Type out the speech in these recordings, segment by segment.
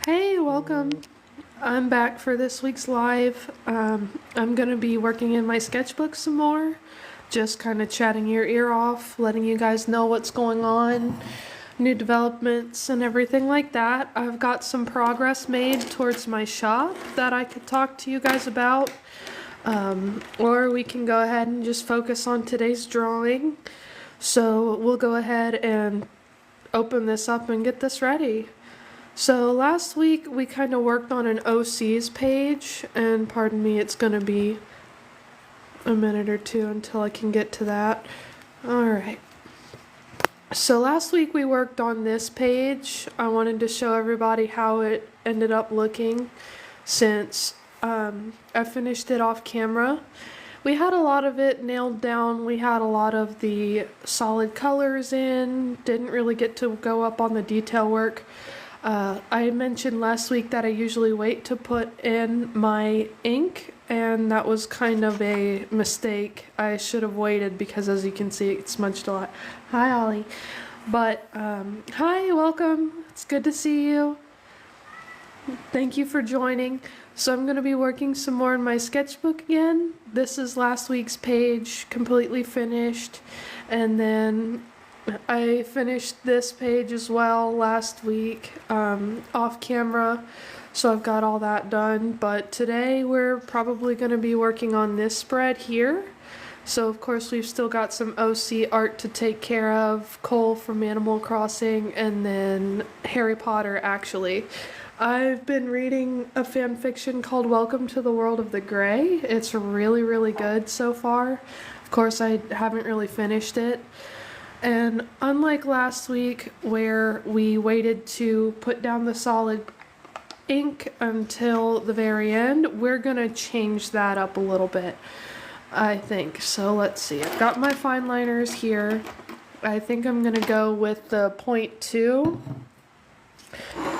Hey, welcome. I'm back for this week's live. I'm going to be working in my sketchbook some more, just kind of chatting your ear off, letting you guys know what's going on, new developments, and everything like that. I've got some progress made towards my shop that I could talk to you guys about, or we can go ahead and just focus on today's drawing. So we'll go ahead and open this up and get this ready. So last week we kind of worked on an OC's page, and pardon me, it's going to be a minute or two until I can get to that. Alright. So last week we worked on this page. I wanted to show everybody how it ended up looking since I finished it off camera. We had a lot of it nailed down. We had a lot of the solid colors in. Didn't really get to go up on the detail work. I mentioned last week that I usually wait to put in my ink, and that was kind of a mistake. I should have waited because, as you can see, it's smudged a lot. Hi, Ollie. But, hi, welcome. It's good to see you. Thank you for joining. So I'm going to be working some more in my sketchbook again. This is last week's page, completely finished. And then I finished this page as well last week off camera, so I've got all that done. But today we're probably going to be working on this spread here. So of course we've still got some OC art to take care of, Cole from Animal Crossing, and then Harry Potter actually. I've been reading a fan fiction called Welcome to the World of the Grey. It's really, really good so far. Of course I haven't really finished it. And unlike last week where we waited to put down the solid ink until the very end, we're going to change that up a little bit, I think. So let's see. I've got my fine liners here. I think I'm going to go with the 0.2.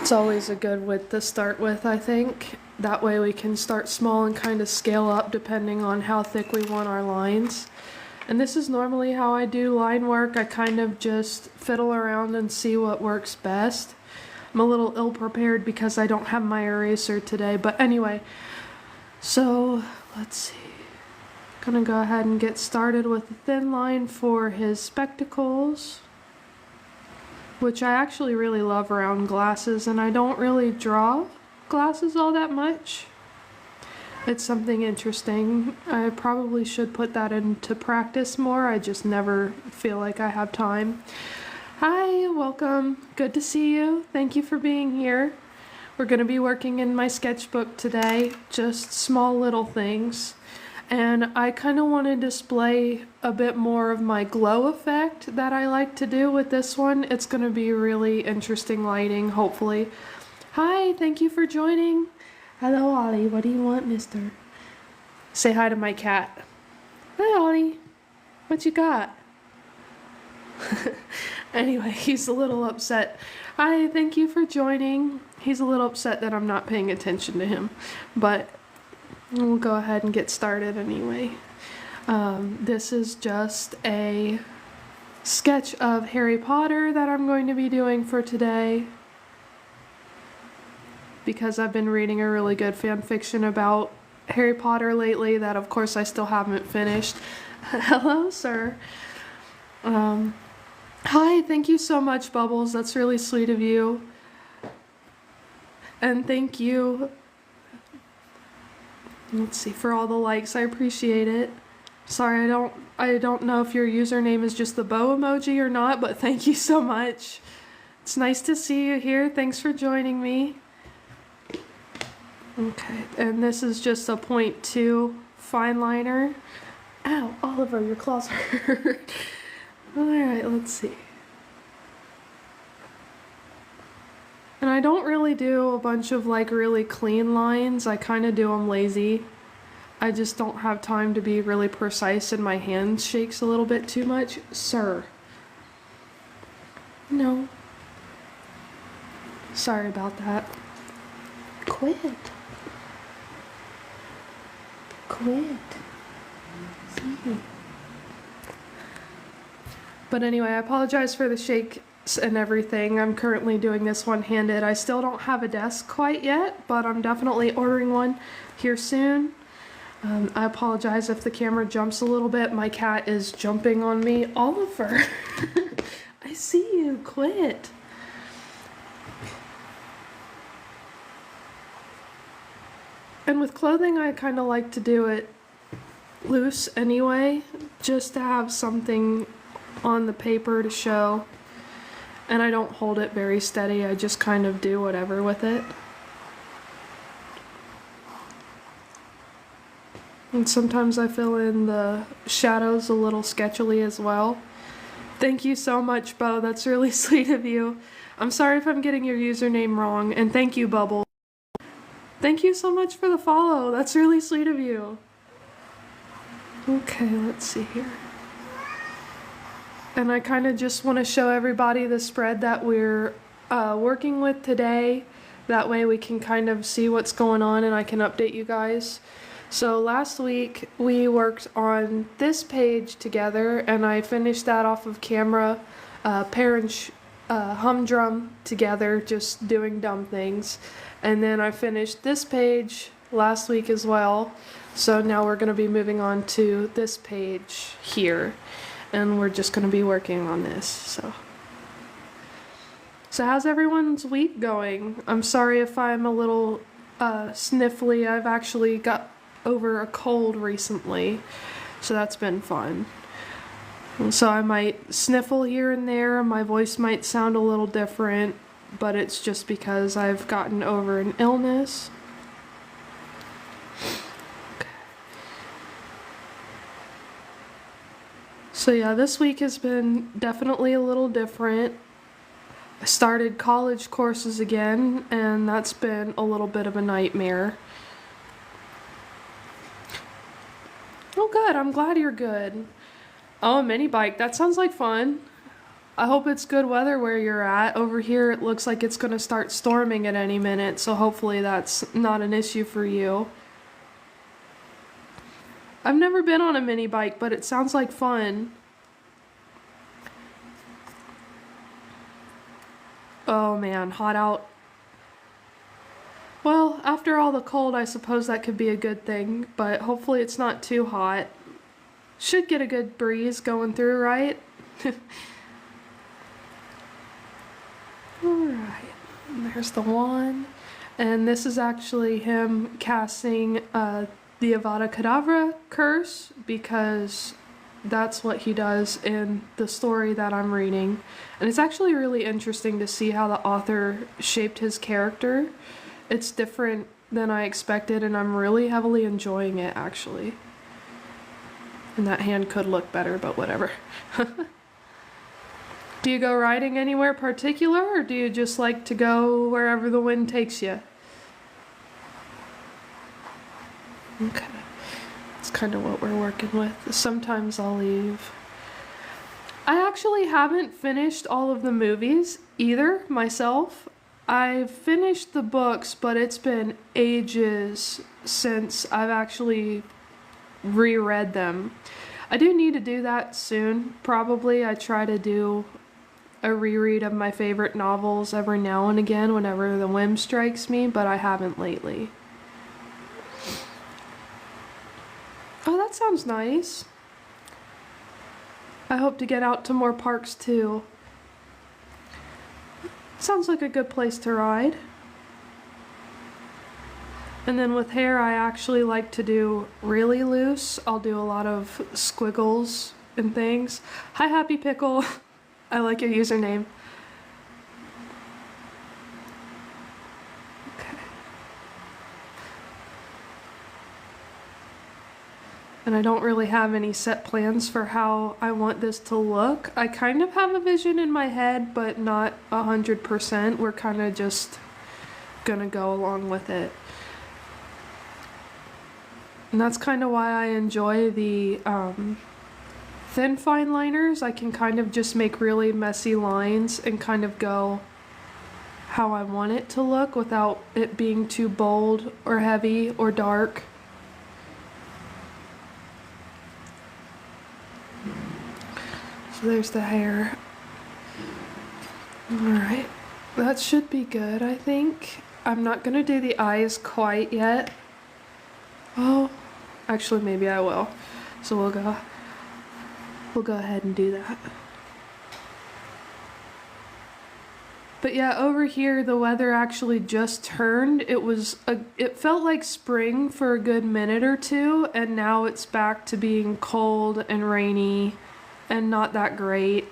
It's always a good width to start with, I think. That way we can start small and kind of scale up depending on how thick we want our lines. And this is normally how I do line work. I kind of just fiddle around and see what works best. I'm a little ill-prepared because I don't have my eraser today, but anyway. So, let's see. Gonna go ahead and get started with the thin line for his spectacles, which I actually really love round glasses, and I don't really draw glasses all that much. It's something interesting. I probably should put that into practice more. I just never feel like I have time. Hi, welcome. Good to see you. Thank you for being here. We're going to be working in my sketchbook today, just small little things. And I kind of want to display a bit more of my glow effect that I like to do with this one. It's going to be really interesting lighting, hopefully. Hi, thank you for joining. Hello, Ollie. What do you want, mister? Say hi to my cat. Hi, Ollie. What you got? Anyway, he's a little upset. Hi, thank you for joining. He's a little upset that I'm not paying attention to him, but we'll go ahead and get started anyway. This is just a sketch of Harry Potter that I'm going to be doing for today, because I've been reading a really good fan fiction about Harry Potter lately that of course I still haven't finished. Hello, sir. Hi, thank you so much, Bubbles. That's really sweet of you. And thank you, let's see, for all the likes. I appreciate it. Sorry, I don't know if your username is just the bow emoji or not, but thank you so much. It's nice to see you here. Thanks for joining me. Okay, and this is just a 0.2 fine liner. Ow, Oliver, your claws hurt. Alright, let's see. And I don't really do a bunch of like really clean lines. I kind of do them lazy. I just don't have time to be really precise, and my hand shakes a little bit too much. Sir. No. Sorry about that. Quit. Quit. See. But anyway, I apologize for the shake. and everything. I'm currently doing this one-handed. I still don't have a desk quite yet, but I'm definitely ordering one here soon. I apologize if the camera jumps a little bit. My cat is jumping on me. Oliver, I see you. Quit. And with clothing, I kind of like to do it loose anyway, just to have something on the paper to show. And I don't hold it very steady. I just kind of do whatever with it. And sometimes I fill in the shadows a little sketchily as well. Thank you so much, Bo. That's really sweet of you. I'm sorry if I'm getting your username wrong. And thank you, Bubble. Thank you so much for the follow. That's really sweet of you. Okay, let's see here. And I kind of just want to show everybody the spread that we're working with today. That way we can kind of see what's going on and I can update you guys. So last week we worked on this page together and I finished that off of camera, parent humdrum together, just doing dumb things. And then I finished this page last week as well. So now we're going to be moving on to this page here. And we're just going to be working on this. So how's everyone's week going? I'm sorry if I'm a little sniffly. I've actually got over a cold recently, so that's been fun. So I might sniffle here and there. My voice might sound a little different, but it's just because I've gotten over an illness. So yeah, this week has been definitely a little different. I started college courses again, and that's been a little bit of a nightmare. Oh good, I'm glad you're good. Oh, a mini bike, that sounds like fun. I hope it's good weather where you're at. Over here it looks like it's gonna start storming at any minute, so hopefully that's not an issue for you. I've never been on a mini bike, but it sounds like fun. Oh man, hot out. Well, after all the cold, I suppose that could be a good thing, but hopefully it's not too hot. Should get a good breeze going through, right? Alright, there's the one. And this is actually him casting the Avada Kedavra curse, because that's what he does in the story that I'm reading. And it's actually really interesting to see how the author shaped his character. It's different than I expected, and I'm really heavily enjoying it, actually. And that hand could look better, but whatever. Do you go riding anywhere particular, or do you just like to go wherever the wind takes you? Okay. That's kind of what we're working with. Sometimes I'll leave. I actually haven't finished all of the movies either, myself. I've finished the books, but it's been ages since I've actually reread them. I do need to do that soon, probably. I try to do a reread of my favorite novels every now and again whenever the whim strikes me, but I haven't lately. Oh, that sounds nice. I hope to get out to more parks too. Sounds like a good place to ride. And then with hair, I actually like to do really loose. I'll do a lot of squiggles and things. Hi, Happy Pickle. I like your username. Okay. And I don't really have any set plans for how I want this to look. I kind of have a vision in my head, but not 100%. We're kind of just gonna go along with it. And that's kind of why I enjoy the thin fine liners. I can kind of just make really messy lines and kind of go how I want it to look without it being too bold or heavy or dark. So there's the hair. Alright, that should be good, I think. I'm not gonna do the eyes quite yet. Oh, actually maybe I will. So we'll go ahead and do that. But yeah, over here the weather actually just turned. It felt like spring for a good minute or two, and now it's back to being cold and rainy and not that great.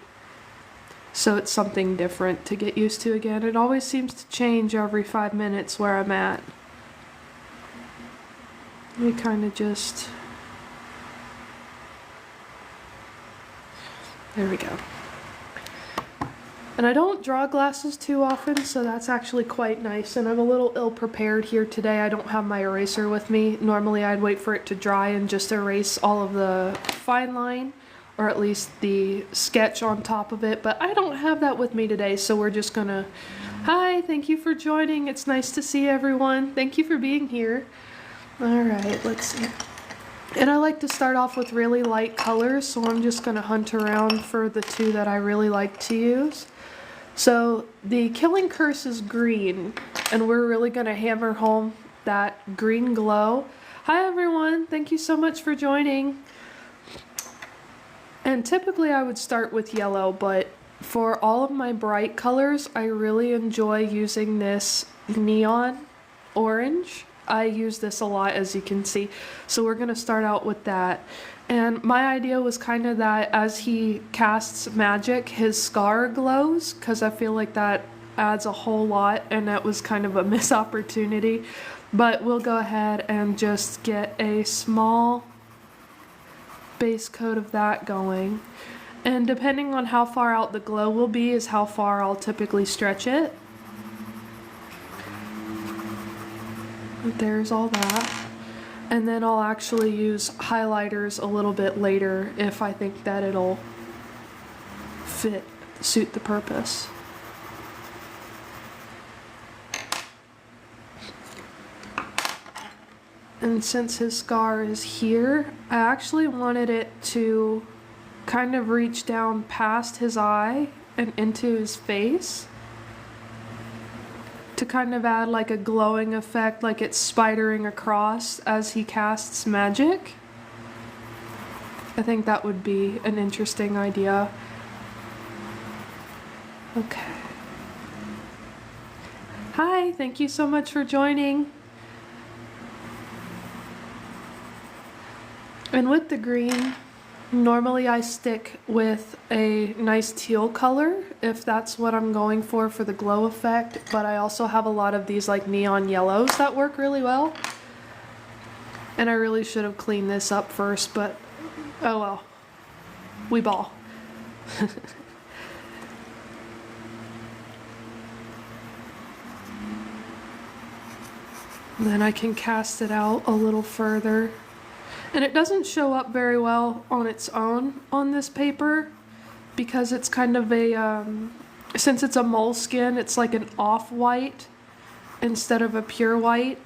So it's something different to get used to again. It always seems to change every 5 minutes where I'm at. We kind of just... There we go. And I don't draw glasses too often, so that's actually quite nice. And I'm a little ill-prepared here today. I don't have my eraser with me. Normally I'd wait for it to dry and just erase all of the fine line, or at least the sketch on top of it, but I don't have that with me today, so we're just gonna... Hi, thank you for joining. It's nice to see everyone. Thank you for being here. Alright, let's see. And I like to start off with really light colors, so I'm just gonna hunt around for the two that I really like to use. So the Killing Curse is green, and we're really gonna hammer home that green glow. Hi everyone, thank you so much for joining. And typically I would start with yellow, but for all of my bright colors, I really enjoy using this neon orange. I use this a lot, as you can see. So we're gonna start out with that. And my idea was kind of that as he casts magic, his scar glows, because I feel like that adds a whole lot, and that was kind of a missed opportunity. But we'll go ahead and just get a small base coat of that going. And depending on how far out the glow will be is how far I'll typically stretch it. There's all that. And then I'll actually use highlighters a little bit later if I think that it'll suit the purpose. And since his scar is here, I actually wanted it to kind of reach down past his eye and into his face, to kind of add like a glowing effect, like it's spidering across as he casts magic. I think that would be an interesting idea. Okay. Hi, thank you so much for joining. And with the green, normally I stick with a nice teal color if that's what I'm going for the glow effect, but I also have a lot of these like neon yellows that work really well. And I really should have cleaned this up first, but oh well. We ball. Then I can cast it out a little further. And it doesn't show up very well on its own on this paper because it's kind of a, since it's a moleskin, it's like an off-white instead of a pure white.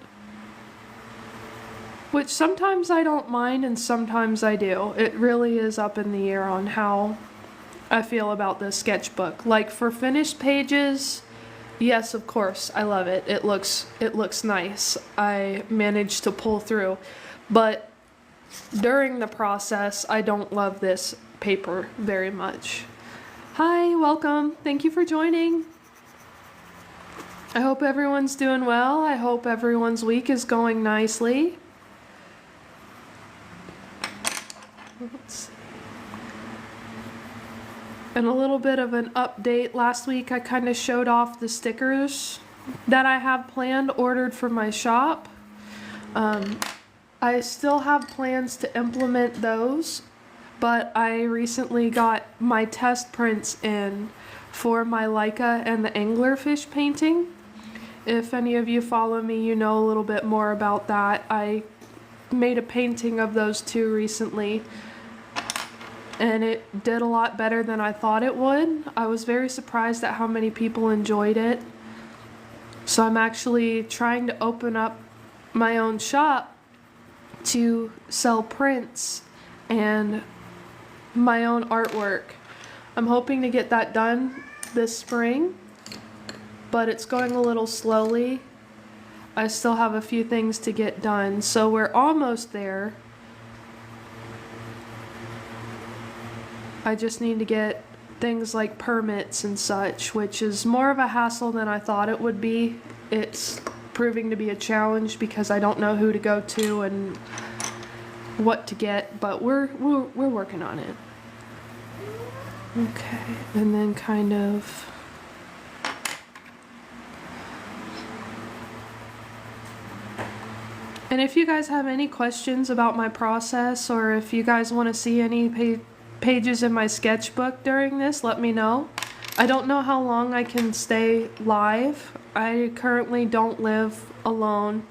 Which sometimes I don't mind and sometimes I do. It really is up in the air on how I feel about this sketchbook. Like for finished pages, yes, of course, I love it. It looks nice. I managed to pull through. But during the process, I don't love this paper very much. Hi, welcome. Thank you for joining. I hope everyone's doing well. I hope everyone's week is going nicely. Let's see. And a little bit of an update. Last week I kind of showed off the stickers that I have planned, ordered for my shop. I still have plans to implement those, but I recently got my test prints in for my Leica and the anglerfish painting. If any of you follow me, you know a little bit more about that. I made a painting of those two recently, and it did a lot better than I thought it would. I was very surprised at how many people enjoyed it. So I'm actually trying to open up my own shop to sell prints and my own artwork. I'm hoping to get that done this spring, but it's going a little slowly. I still have a few things to get done, so we're almost there. I just need to get things like permits and such, which is more of a hassle than I thought it would be. It's proving to be a challenge because I don't know who to go to and what to get, but we're working on it. Okay, and then kind of and if you guys have any questions about my process, or if you guys want to see any pages in my sketchbook during this, let me know. I don't know how long I can stay live. I currently don't live alone.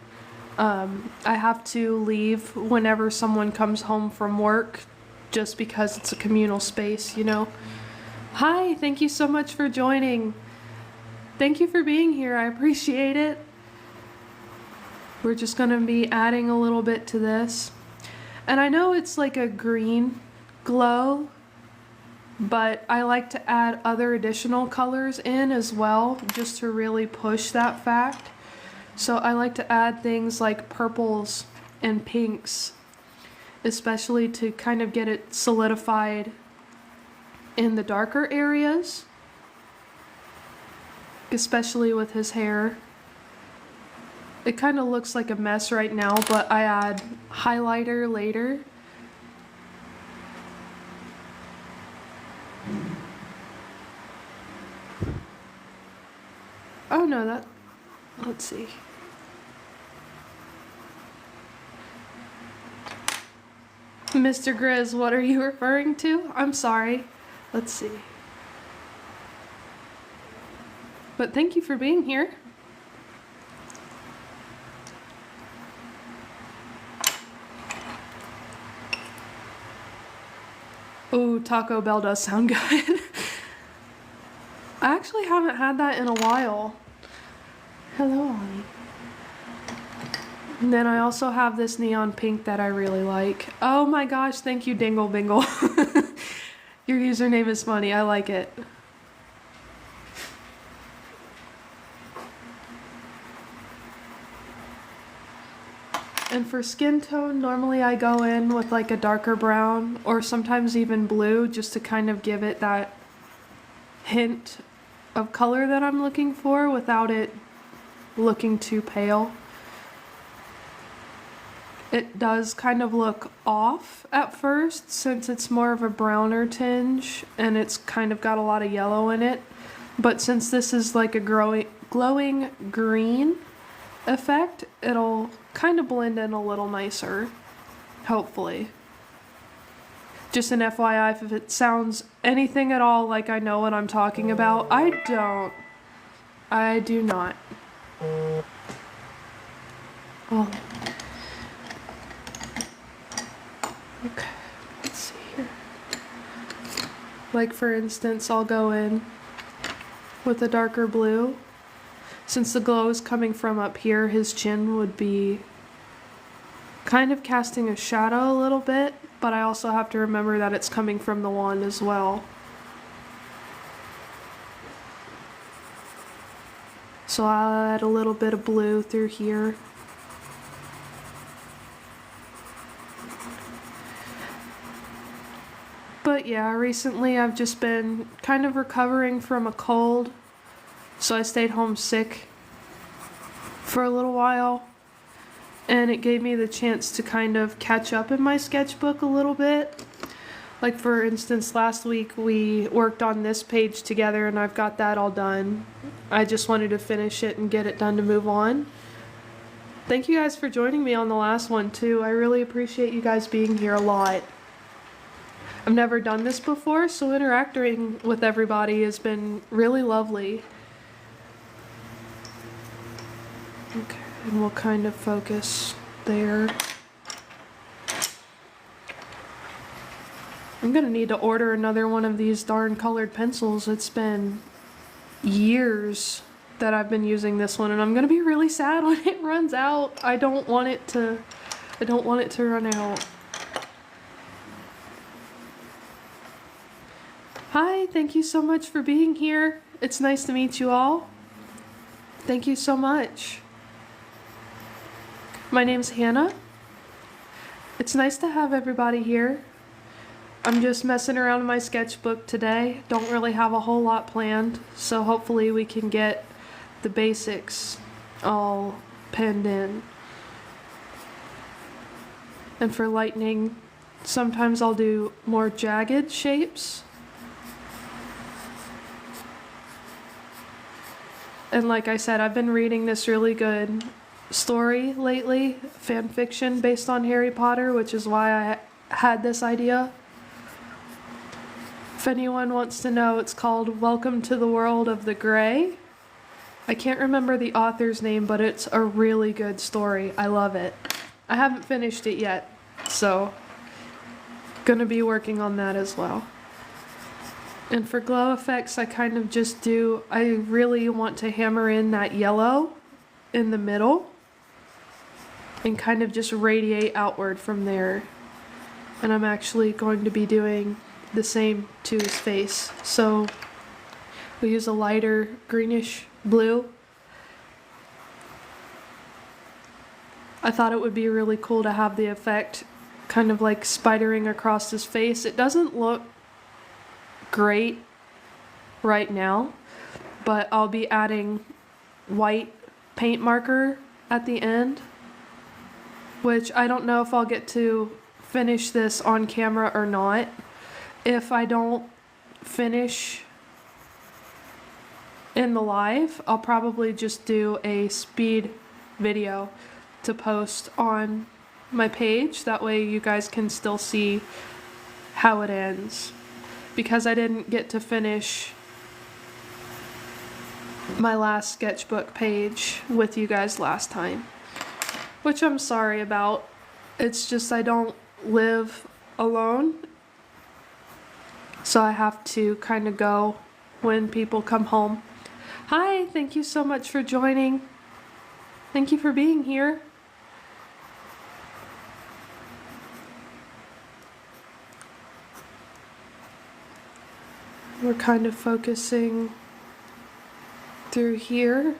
I have to leave whenever someone comes home from work, just because it's a communal space, you know. Hi, thank you so much for joining. Thank you for being here. I appreciate it. We're just going to be adding a little bit to this. And I know it's like a green glow, but I like to add other additional colors in as well, just to really push that fact. So I like to add things like purples and pinks, especially to kind of get it solidified in the darker areas, especially with his hair. It kind of looks like a mess right now, but I add highlighter later. Oh no, let's see. Mr. Grizz, what are you referring to? I'm sorry. Let's see. But thank you for being here. Ooh, Taco Bell does sound good. I actually haven't had that in a while. Hello, Ollie. And then I also have this neon pink that I really like. Oh my gosh, thank you, Dingle Bingle. Your username is funny, I like it. And for skin tone, normally I go in with like a darker brown or sometimes even blue, just to kind of give it that hint of color that I'm looking for without it looking too pale. It does kind of look off at first since it's more of a browner tinge and it's kind of got a lot of yellow in it. But since this is like a glowing green effect, it'll kind of blend in a little nicer, hopefully. Just an FYI, if it sounds anything at all like I know what I'm talking about, I don't. I do not. Oh. Okay, let's see here. Like for instance, I'll go in with a darker blue. Since the glow is coming from up here, his chin would be kind of casting a shadow a little bit, but I also have to remember that it's coming from the wand as well. So I'll add a little bit of blue through here. But yeah, recently I've just been kind of recovering from a cold, so I stayed home sick for a little while, and it gave me the chance to kind of catch up in my sketchbook a little bit. Like for instance, last week we worked on this page together and I've got that all done. I just wanted to finish it and get it done to move on. Thank you guys for joining me on the last one too. I really appreciate you guys being here a lot. I've never done this before, so interacting with everybody has been really lovely. Okay, and we'll kind of focus there. I'm gonna need to order another one of these darn colored pencils. It's been years that I've been using this one, and I'm gonna be really sad when it runs out. I don't want it to run out. Hi, thank you so much for being here. It's nice to meet you all. Thank you so much. My name's Hannah. It's nice to have everybody here. I'm just messing around in my sketchbook today. Don't really have a whole lot planned, so hopefully we can get the basics all penned in. And for lightning, sometimes I'll do more jagged shapes. And like I said, I've been reading this really good story lately, fan fiction based on Harry Potter, which is why I had this idea. If anyone wants to know, it's called Welcome to the World of the Grey. I can't remember the author's name, but it's a really good story. I love it. I haven't finished it yet, so gonna be working on that as well. And for glow effects, I kind of just do, I really want to hammer in that yellow in the middle and kind of just radiate outward from there. And I'm actually going to be doing the same to his face. So we use a lighter greenish blue. I thought it would be really cool to have the effect kind of like spidering across his face. It doesn't look great right now, but I'll be adding white paint marker at the end, which I don't know if I'll get to finish this on camera or not. If I don't finish in the live, I'll probably just do a speed video to post on my page. That way you guys can still see how it ends, because I didn't get to finish my last sketchbook page with you guys last time, which I'm sorry about. It's just I don't live alone, so I have to kind of go when people come home. Hi, thank you so much for joining. Thank you for being here. We're kind of focusing through here.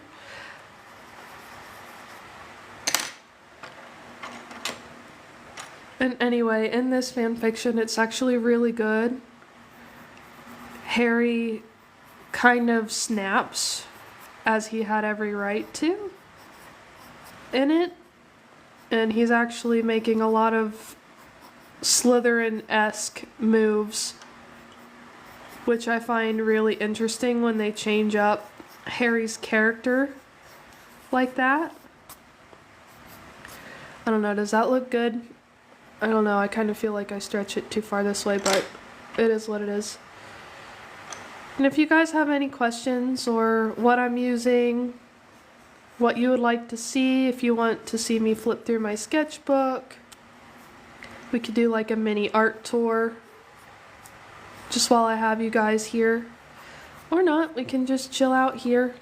And anyway, in this fan fiction, it's actually really good. Harry kind of snaps, as he had every right to, in it. And he's actually making a lot of Slytherin-esque moves, which I find really interesting when they change up Harry's character like that. I don't know, does that look good? I don't know, I kind of feel like I stretch it too far this way, but it is what it is. And if you guys have any questions or what I'm using, what you would like to see, if you want to see me flip through my sketchbook, we could do like a mini art tour just while I have you guys here. Or not, we can just chill out here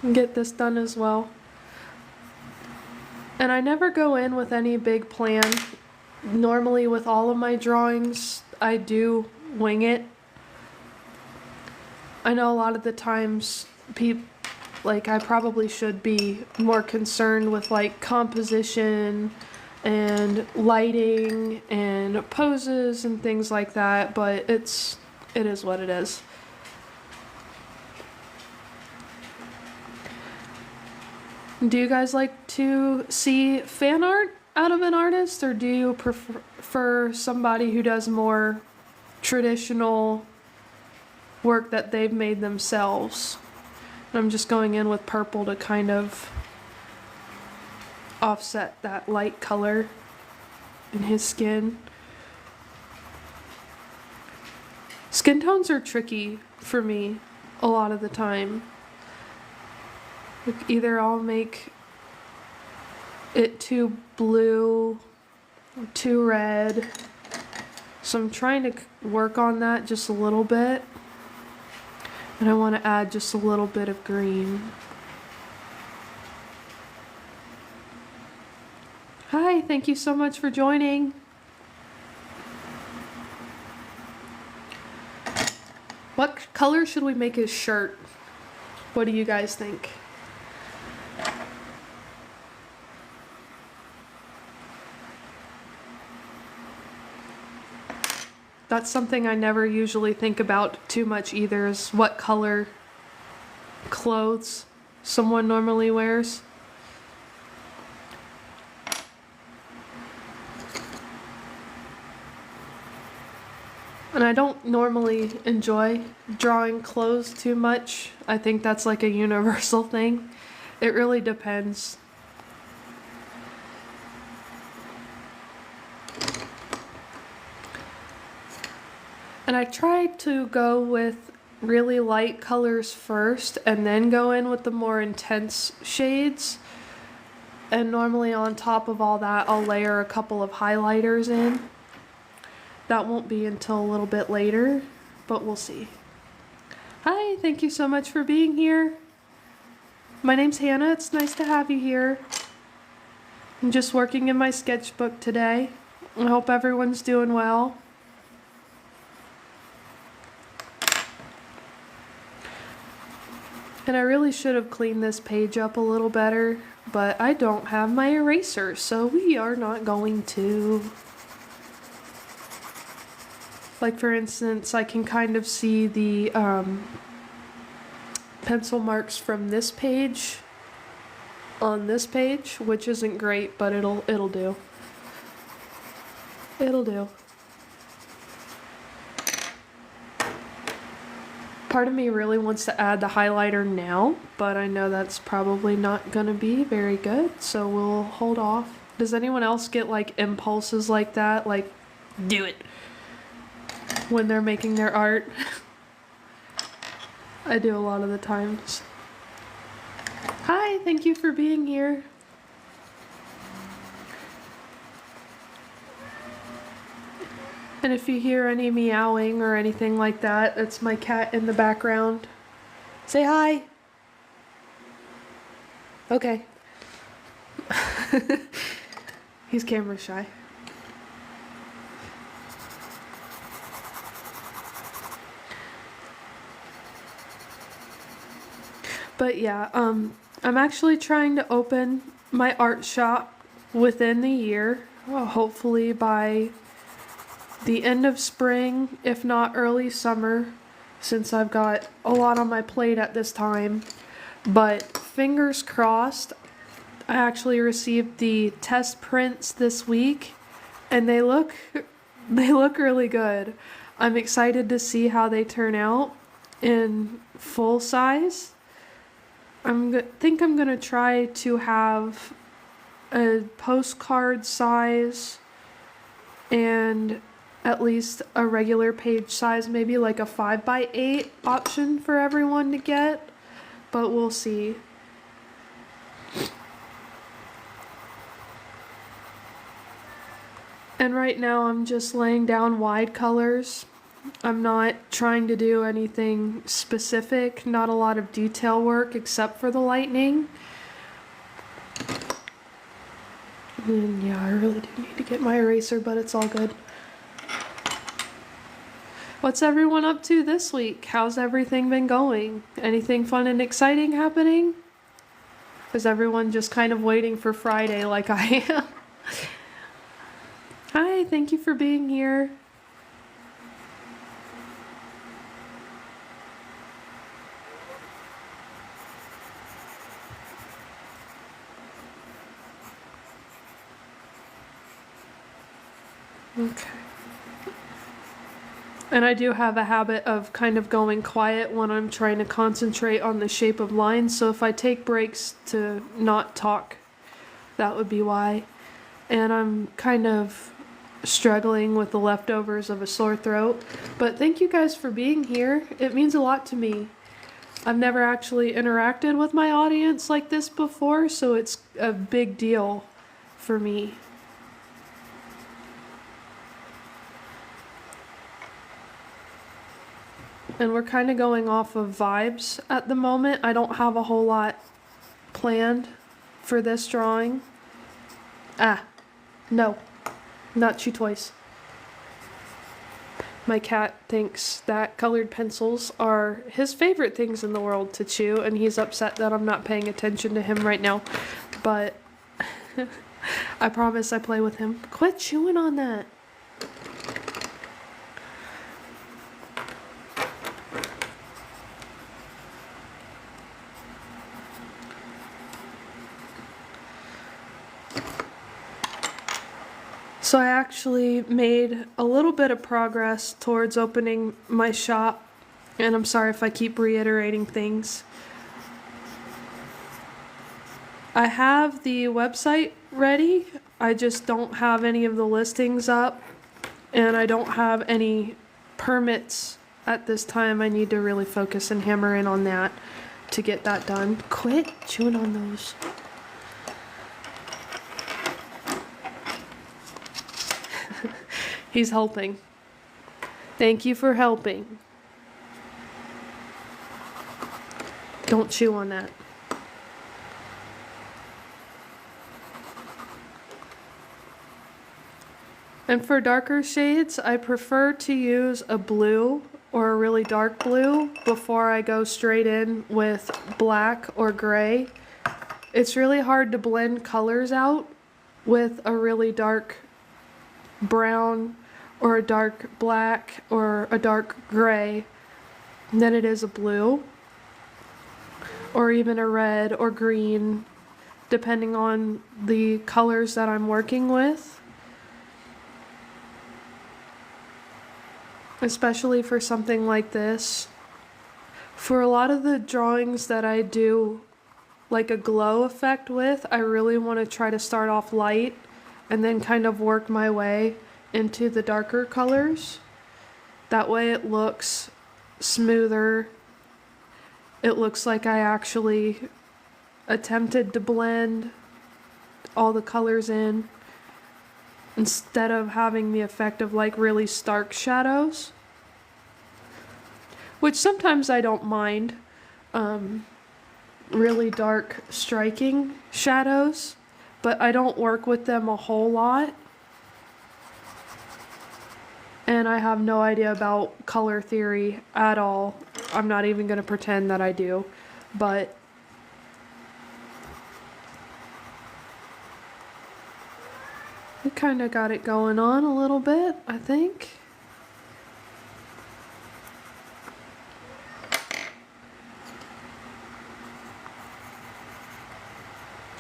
and get this done as well. And I never go in with any big plan. Normally with all of my drawings, I do wing it. I know a lot of the times I probably should be more concerned with like composition and lighting and poses and things like that, but it is what it is. Do you guys like to see fan art out of an artist, or do you prefer somebody who does more traditional work that they've made themselves? And I'm just going in with purple to kind of offset that light color in his skin. Skin tones are tricky for me a lot of the time. Like either I'll make it too blue or too red. So I'm trying to work on that just a little bit. And I want to add just a little bit of green. Hi, thank you so much for joining. What color should we make his shirt? What do you guys think? That's something I never usually think about too much either, is what color clothes someone normally wears. And I don't normally enjoy drawing clothes too much. I think that's like a universal thing. It really depends. And I try to go with really light colors first and then go in with the more intense shades. And normally on top of all that, I'll layer a couple of highlighters in. That won't be until a little bit later, but we'll see. Hi, thank you so much for being here. My name's Hannah, it's nice to have you here. I'm just working in my sketchbook today. I hope everyone's doing well. And I really should have cleaned this page up a little better, but I don't have my eraser, so we are not going to. Like for instance, I can kind of see the pencil marks from this page on this page, which isn't great, but it'll do. It'll do. Part of me really wants to add the highlighter now, but I know that's probably not gonna be very good, so we'll hold off. Does anyone else get like impulses like that? Like, do it when they're making their art? I do a lot of the times. Hi, thank you for being here. And if you hear any meowing or anything like that, that's my cat in the background. Say hi. Okay. He's camera shy. But yeah, I'm actually trying to open my art shop within the year, well, hopefully by the end of spring, if not early summer, since I've got a lot on my plate at this time. But fingers crossed. I actually received the test prints this week, and they look really good. I'm excited to see how they turn out in full size. Think I'm gonna try to have a postcard size and at least a regular page size, maybe like a 5x8 option for everyone to get, but we'll see. And right now I'm just laying down wide colors. I'm not trying to do anything specific, not a lot of detail work except for the lightning. And yeah, I really do need to get my eraser, but it's all good. What's everyone up to this week? How's everything been going? Anything fun and exciting happening? Is everyone just kind of waiting for Friday like I am? Hi, thank you for being here. Okay. And I do have a habit of kind of going quiet when I'm trying to concentrate on the shape of lines, so if I take breaks to not talk, that would be why. And I'm kind of struggling with the leftovers of a sore throat. But thank you guys for being here. It means a lot to me. I've never actually interacted with my audience like this before, so it's a big deal for me. And we're kind of going off of vibes at the moment. I don't have a whole lot planned for this drawing. No, not chew toys. My cat thinks that colored pencils are his favorite things in the world to chew, and he's upset that I'm not paying attention to him right now. But I promise I play with him. Quit chewing on that. So I actually made a little bit of progress towards opening my shop, and I'm sorry if I keep reiterating things. I have the website ready, I just don't have any of the listings up, and I don't have any permits at this time. I need to really focus and hammer in on that to get that done. Quit chewing on those. He's helping. Thank you for helping. Don't chew on that. And for darker shades, I prefer to use a blue or a really dark blue before I go straight in with black or gray. It's really hard to blend colors out with a really dark brown or a dark black or a dark gray than it is a blue or even a red or green, depending on the colors that I'm working with. Especially for something like this. For a lot of the drawings that I do like a glow effect with, I really want to try to start off light and then kind of work my way into the darker colors. That way it looks smoother. It looks like I actually attempted to blend all the colors in instead of having the effect of like really stark shadows, which sometimes I don't mind. Really dark striking shadows, but I don't work with them a whole lot, and I have no idea about color theory at all. I'm not even going to pretend that I do, but we kind of got it going on a little bit, I think.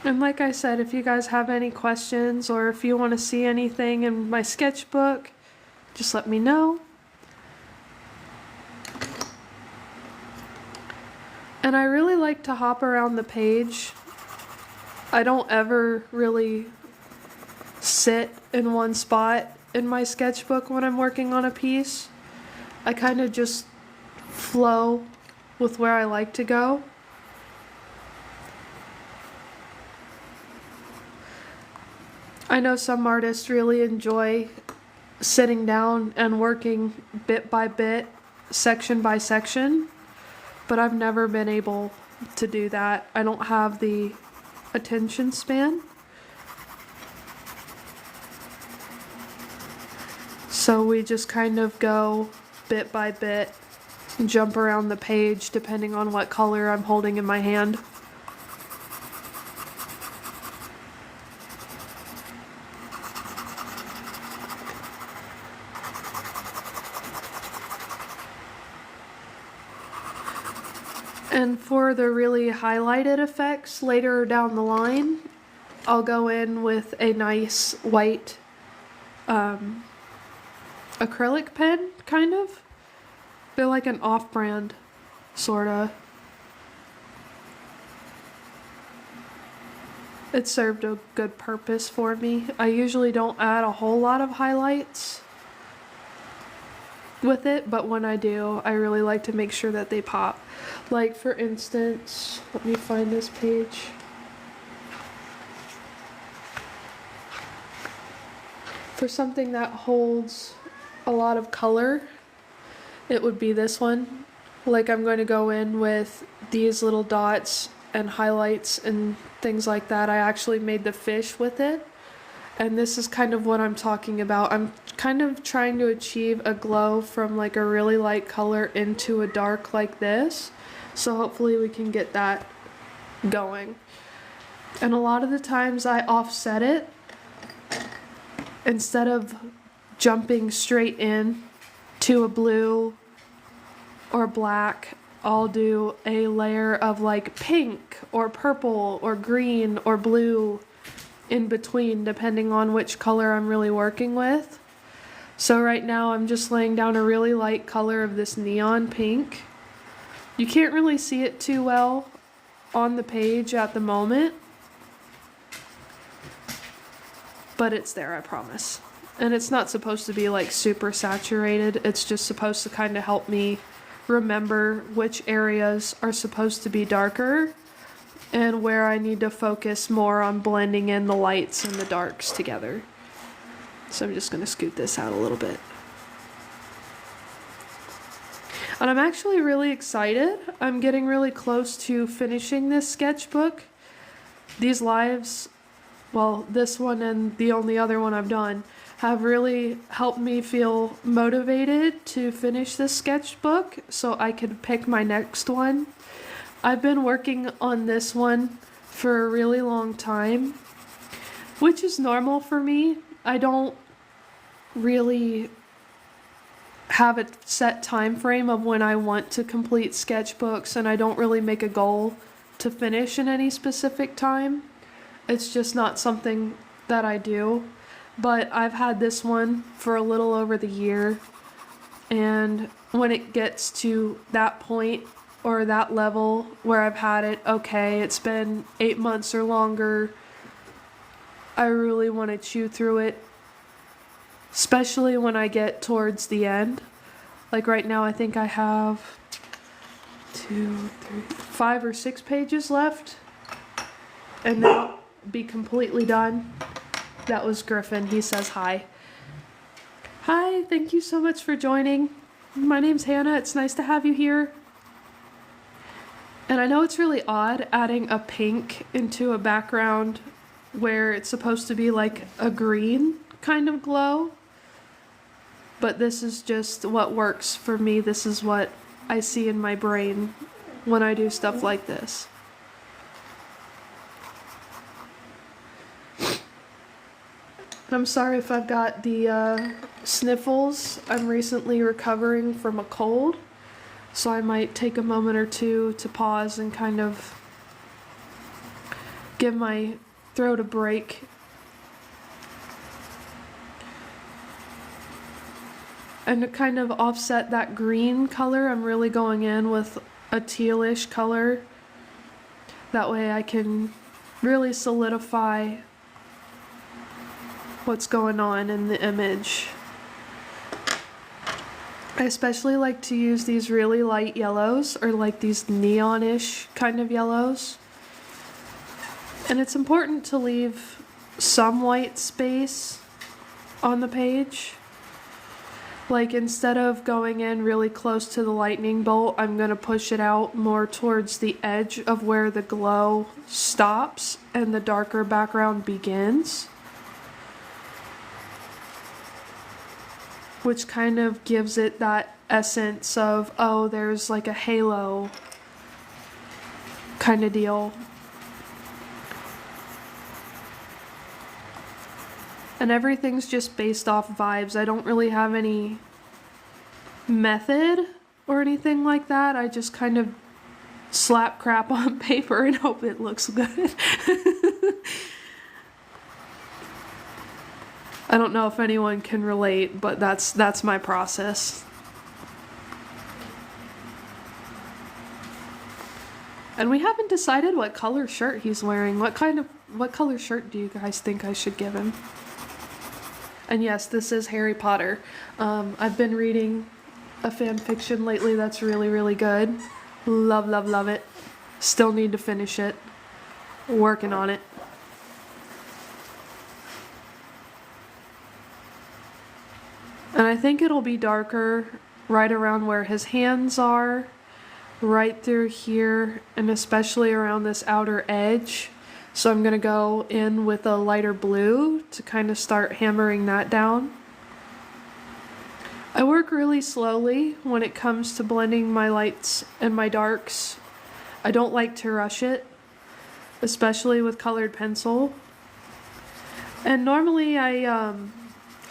And like I said, if you guys have any questions or if you want to see anything in my sketchbook, just let me know. And I really like to hop around the page. I don't ever really sit in one spot in my sketchbook when I'm working on a piece. I kind of just flow with where I like to go. I know some artists really enjoy sitting down and working bit by bit, section by section, but I've never been able to do that. I don't have the attention span. So we just kind of go bit by bit, jump around the page depending on what color I'm holding in my hand. And for the really highlighted effects later down the line, I'll go in with a nice white acrylic pen, kind of. They're like an off-brand, sorta. It served a good purpose for me. I usually don't add a whole lot of highlights with it, but when I do, I really like to make sure that they pop. Like for instance, let me find this page. For something that holds a lot of color, it would be this one. Like I'm going to go in with these little dots and highlights and things like that. I actually made the fish with it, And this is kind of what I'm talking about. I'm kind of trying to achieve a glow from like a really light color into a dark like this. So hopefully we can get that going. And a lot of the times I offset it instead of jumping straight in to a blue or black. I'll do a layer of like pink or purple or green or blue in between, depending on which color I'm really working with. So right now I'm just laying down a really light color of this neon pink. You can't really see it too well on the page at the moment, but it's there, I promise. And it's not supposed to be like super saturated. It's just supposed to kind of help me remember which areas are supposed to be darker and where I need to focus more on blending in the lights and the darks together. So I'm just going to scoot this out a little bit. And I'm actually really excited. I'm getting really close to finishing this sketchbook. These lives, well, this one and the only other one I've done, have really helped me feel motivated to finish this sketchbook so I could pick my next one. I've been working on this one for a really long time, which is normal for me. I don't really have a set time frame of when I want to complete sketchbooks, and I don't really make a goal to finish in any specific time. It's just not something that I do. But I've had this one for a little over the year, and when it gets to that point or that level where I've had it, okay, it's been 8 months or longer, I really want to chew through it, especially when I get towards the end. Like right now I think I have 5 or 6 pages left, and then I'll be completely done. That was Griffin. He says hi. Hi, thank you so much for joining. My name's Hannah. It's nice to have you here. And I know it's really odd adding a pink into a background where it's supposed to be like a green kind of glow. But this is just what works for me. This is what I see in my brain when I do stuff like this. I'm sorry if I've got the sniffles. I'm recently recovering from a cold, so I might take a moment or two to pause and kind of give my throat a break. And to kind of offset that green color, I'm really going in with a tealish color. That way I can really solidify what's going on in the image. I especially like to use these really light yellows, or like these neonish kind of yellows. And it's important to leave some white space on the page. Like instead of going in really close to the lightning bolt, I'm going to push it out more towards the edge of where the glow stops and the darker background begins. Which kind of gives it that essence of, oh, there's like a halo kind of deal. And everything's just based off vibes. I don't really have any method or anything like that. I just kind of slap crap on paper and hope it looks good. I don't know if anyone can relate, but that's my process. And we haven't decided what color shirt he's wearing. What color shirt do you guys think I should give him? And yes, this is Harry Potter. I've been reading a fan fiction lately that's really, really good. Love, love, love it. Still need to finish it. Working on it. And I think it'll be darker right around where his hands are, right through here, and especially around this outer edge. So I'm going to go in with a lighter blue to kind of start hammering that down. I work really slowly when it comes to blending my lights and my darks. I don't like to rush it, especially with colored pencil. And normally I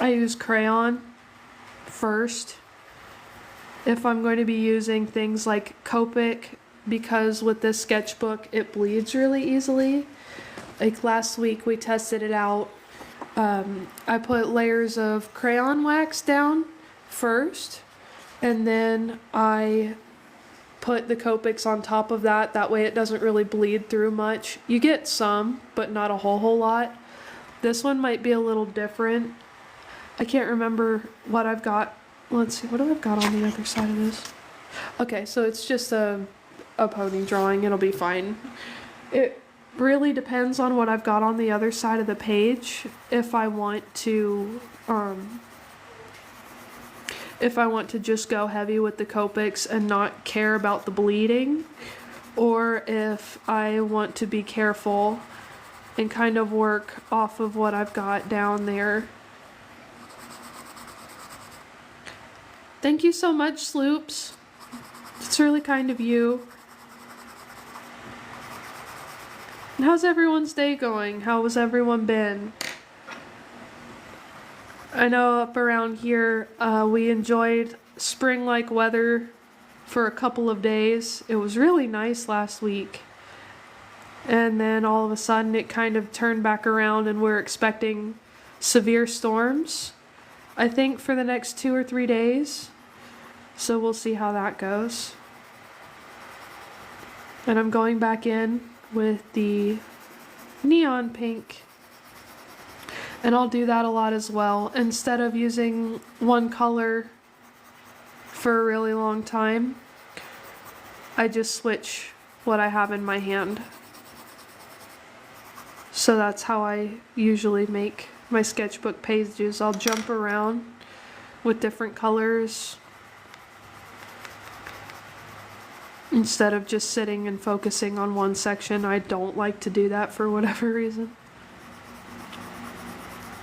use crayon first if I'm going to be using things like Copic, because with this sketchbook it bleeds really easily. Like last week we tested it out. I put layers of crayon wax down first, and then I put the Copics on top of that. That way it doesn't really bleed through much. You get some, but not a whole lot. This one might be a little different. I can't remember what I've got. Let's see, what do I've got on the other side of this? Okay, so it's just a pony drawing. It'll be fine. It really depends on what I've got on the other side of the page. If I want to just go heavy with the Copics and not care about the bleeding, or if I want to be careful and kind of work off of what I've got down there. Thank you so much, Sloops. It's really kind of you. And how's everyone's day going? How has everyone been? I know up around here we enjoyed spring-like weather for a couple of days. It was really nice last week. And then all of a sudden it kind of turned back around and we're expecting severe storms, I think, for the next 2 or 3 days. So we'll see how that goes. And I'm going back in with the neon pink. And I'll do that a lot as well. Instead of using one color for a really long time, I just switch what I have in my hand. So that's how I usually make my sketchbook pages. I'll jump around with different colors instead of just sitting and focusing on one section. I don't like to do that for whatever reason.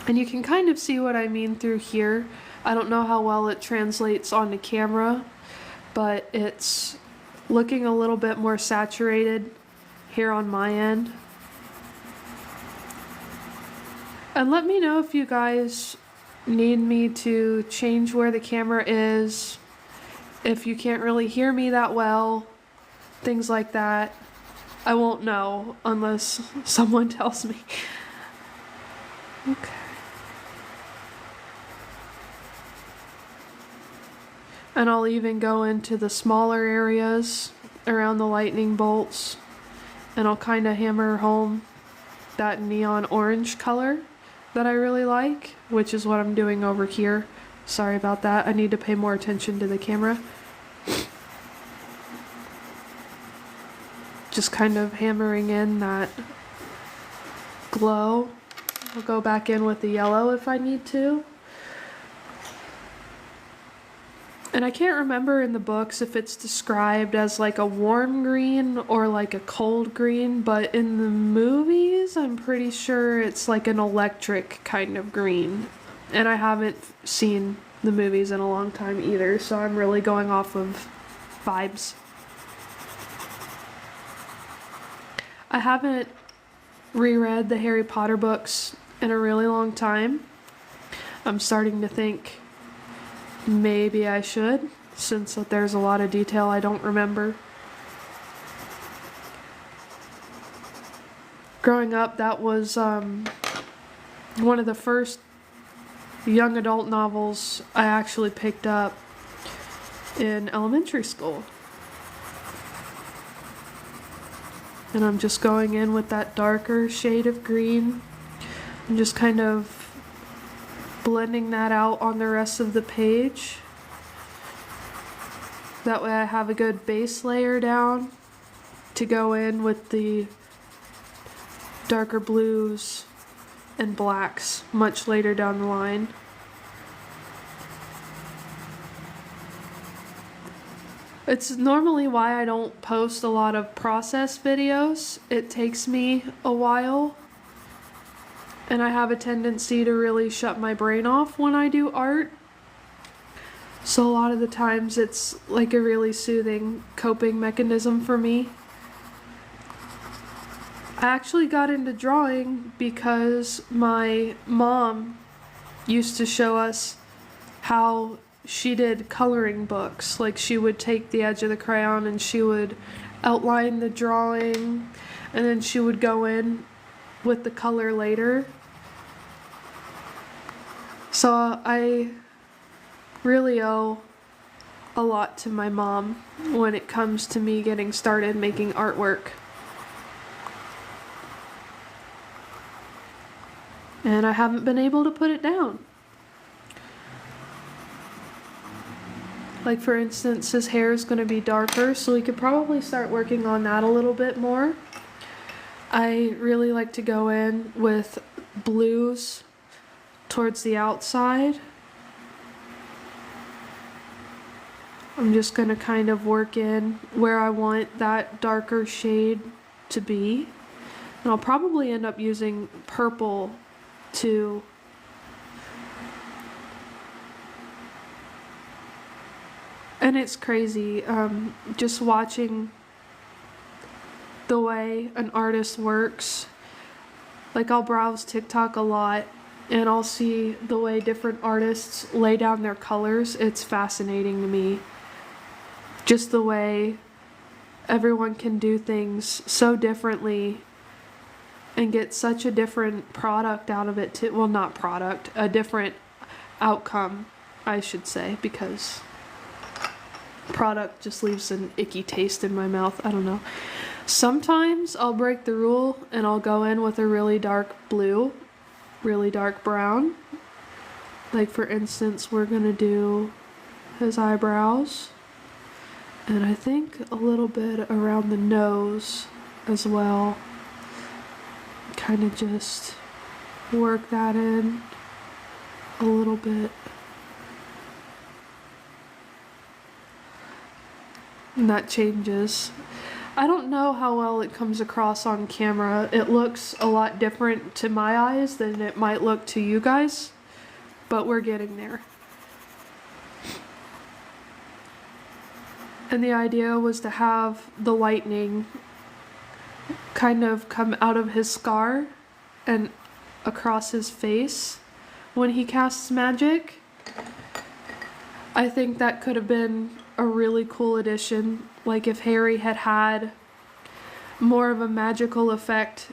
And you can kind of see what I mean through here. I don't know how well it translates onto camera, but it's looking a little bit more saturated here on my end. And let me know if you guys need me to change where the camera is, if you can't really hear me that well, things like that. I won't know unless someone tells me. Okay. And I'll even go into the smaller areas around the lightning bolts, and I'll kind of hammer home that neon orange color that I really like, which is what I'm doing over here. Sorry about that. I need to pay more attention to the camera. Just kind of hammering in that glow. I'll go back in with the yellow if I need to. And I can't remember in the books if it's described as like a warm green or like a cold green, but in the movies I'm pretty sure it's like an electric kind of green. And I haven't seen the movies in a long time either, so I'm really going off of vibes. I haven't reread the Harry Potter books in a really long time. I'm starting to think maybe I should, since there's a lot of detail I don't remember. Growing up, that was one of the first young adult novels I actually picked up in elementary school. And I'm just going in with that darker shade of green and just kind of blending that out on the rest of the page. That way I have a good base layer down to go in with the darker blues and blacks much later down the line. It's normally why I don't post a lot of process videos. It takes me a while, and I have a tendency to really shut my brain off when I do art. So a lot of the times it's like a really soothing coping mechanism for me. I actually got into drawing because my mom used to show us how she did coloring books. Like, she would take the edge of the crayon and she would outline the drawing, and then she would go in with the color later. So I really owe a lot to my mom when it comes to me getting started making artwork. And I haven't been able to put it down. Like, for instance, his hair is going to be darker, so we could probably start working on that a little bit more. I really like to go in with blues towards the outside. I'm just going to kind of work in where I want that darker shade to be. And I'll probably end up using purple too. And it's crazy, just watching the way an artist works. Like, I'll browse TikTok a lot, and I'll see the way different artists lay down their colors. It's fascinating to me. Just the way everyone can do things so differently and get such a different product out of it too. Well, not product, a different outcome, I should say, because product just leaves an icky taste in my mouth. I don't know. Sometimes I'll break the rule and I'll go in with a really dark blue, really dark brown. Like, for instance, we're gonna do his eyebrows, and I think a little bit around the nose as well. Kind of just work that in a little bit. And that changes. I don't know how well it comes across on camera. It looks a lot different to my eyes than it might look to you guys, but we're getting there. And the idea was to have the lightning kind of come out of his scar and across his face when he casts magic. I think that could have been a really cool addition. Like, if Harry had had more of a magical effect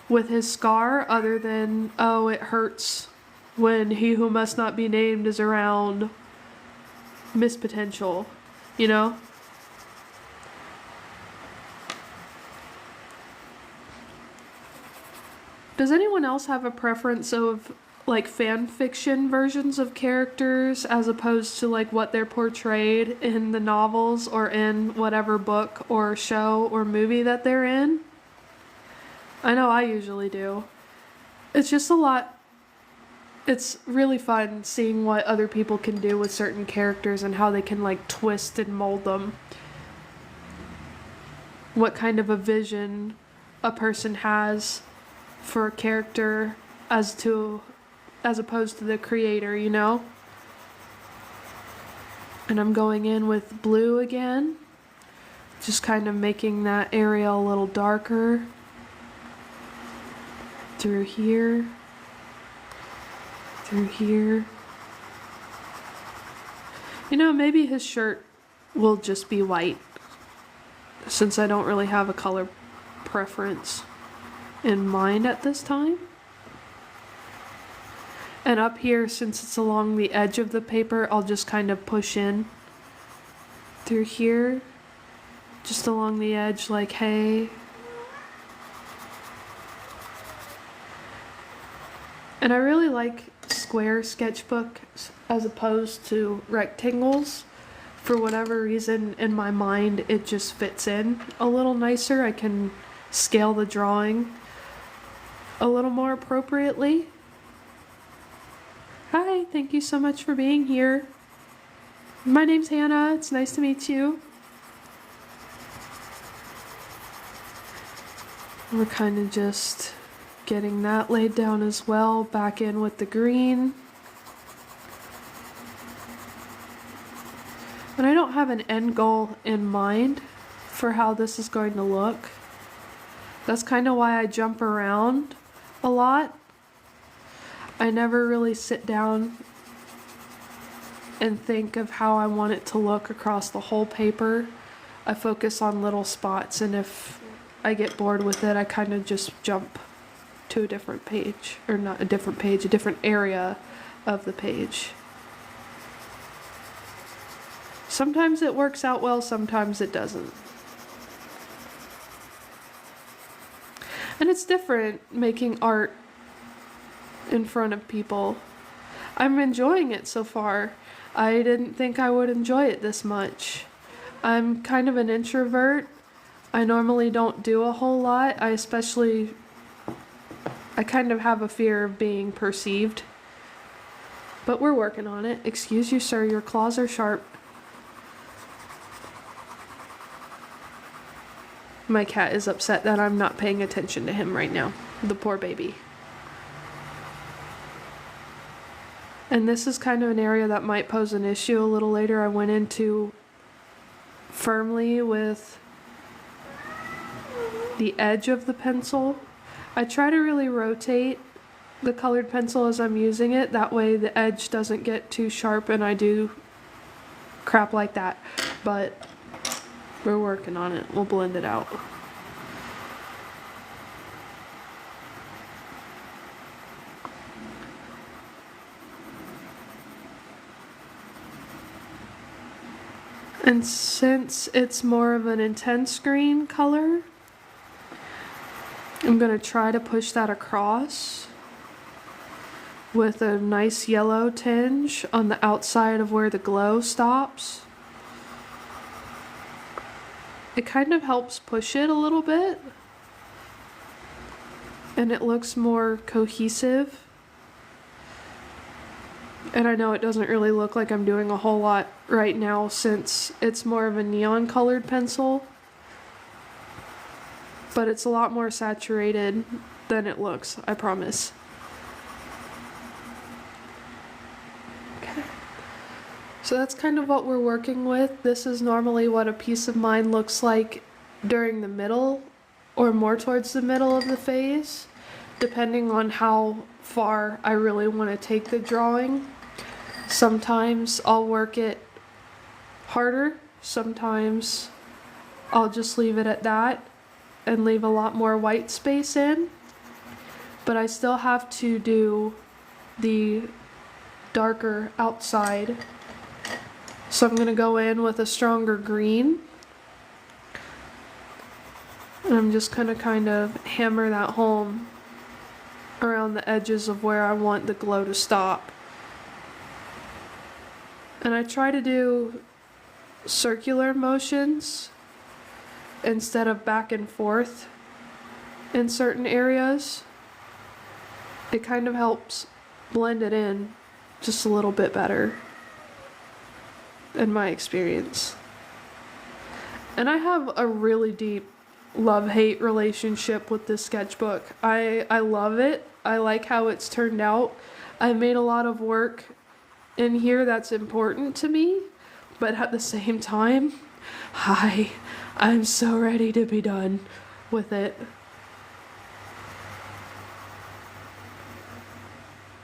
with his scar, other than, oh, it hurts when he who must not be named is around, miss potential, you know? Does anyone else have a preference of, like, fan fiction versions of characters as opposed to, like, what they're portrayed in the novels or in whatever book or show or movie that they're in? I know I usually do. It's just a lot. It's really fun seeing what other people can do with certain characters and how they can, like, twist and mold them. What kind of a vision a person has for a character as opposed to the creator, you know? And I'm going in with blue again, just kind of making that area a little darker through here, through here. You know, maybe his shirt will just be white, since I don't really have a color preference in mind at this time. And up here, since it's along the edge of the paper, I'll just kind of push in through here, just along the edge, like, hey. And I really like square sketchbooks as opposed to rectangles. For whatever reason, in my mind, it just fits in a little nicer. I can scale the drawing a little more appropriately. Hi, thank you so much for being here. My name's Hannah. It's nice to meet you. We're kind of just getting that laid down as well, back in with the green. And I don't have an end goal in mind for how this is going to look. That's kind of why I jump around a lot. I never really sit down and think of how I want it to look across the whole paper. I focus on little spots, and if I get bored with it, I kind of just jump to a different page, or not a different page, a different area of the page. Sometimes it works out well, sometimes it doesn't. And it's different making art in front of people. I'm enjoying it so far. I didn't think I would enjoy it this much. I'm kind of an introvert. I normally don't do a whole lot. I kind of have a fear of being perceived. But we're working on it. Excuse you, sir, your claws are sharp. My cat is upset that I'm not paying attention to him right now. The poor baby. And this is kind of an area that might pose an issue a little later. I went into firmly with the edge of the pencil. I try to really rotate the colored pencil as I'm using it. That way the edge doesn't get too sharp and I do crap like that. But we're working on it. We'll blend it out. And since it's more of an intense green color, I'm going to try to push that across with a nice yellow tinge on the outside of where the glow stops. It kind of helps push it a little bit, and it looks more cohesive. And I know it doesn't really look like I'm doing a whole lot right now since it's more of a neon colored pencil, but it's a lot more saturated than it looks, I promise. Okay. So that's kind of what we're working with. This is normally what a piece of mine looks like during the middle or more towards the middle of the phase, depending on how far I really want to take the drawing. Sometimes I'll work it harder, sometimes I'll just leave it at that and leave a lot more white space in, but I still have to do the darker outside. So I'm going to go in with a stronger green, and I'm just going to kind of hammer that home around the edges of where I want the glow to stop. And I try to do circular motions instead of back and forth in certain areas. It kind of helps blend it in just a little bit better, in my experience. And I have a really deep love-hate relationship with this sketchbook. I love it. I like how it's turned out. I made a lot of work in here that's important to me, but at the same time, I'm so ready to be done with it.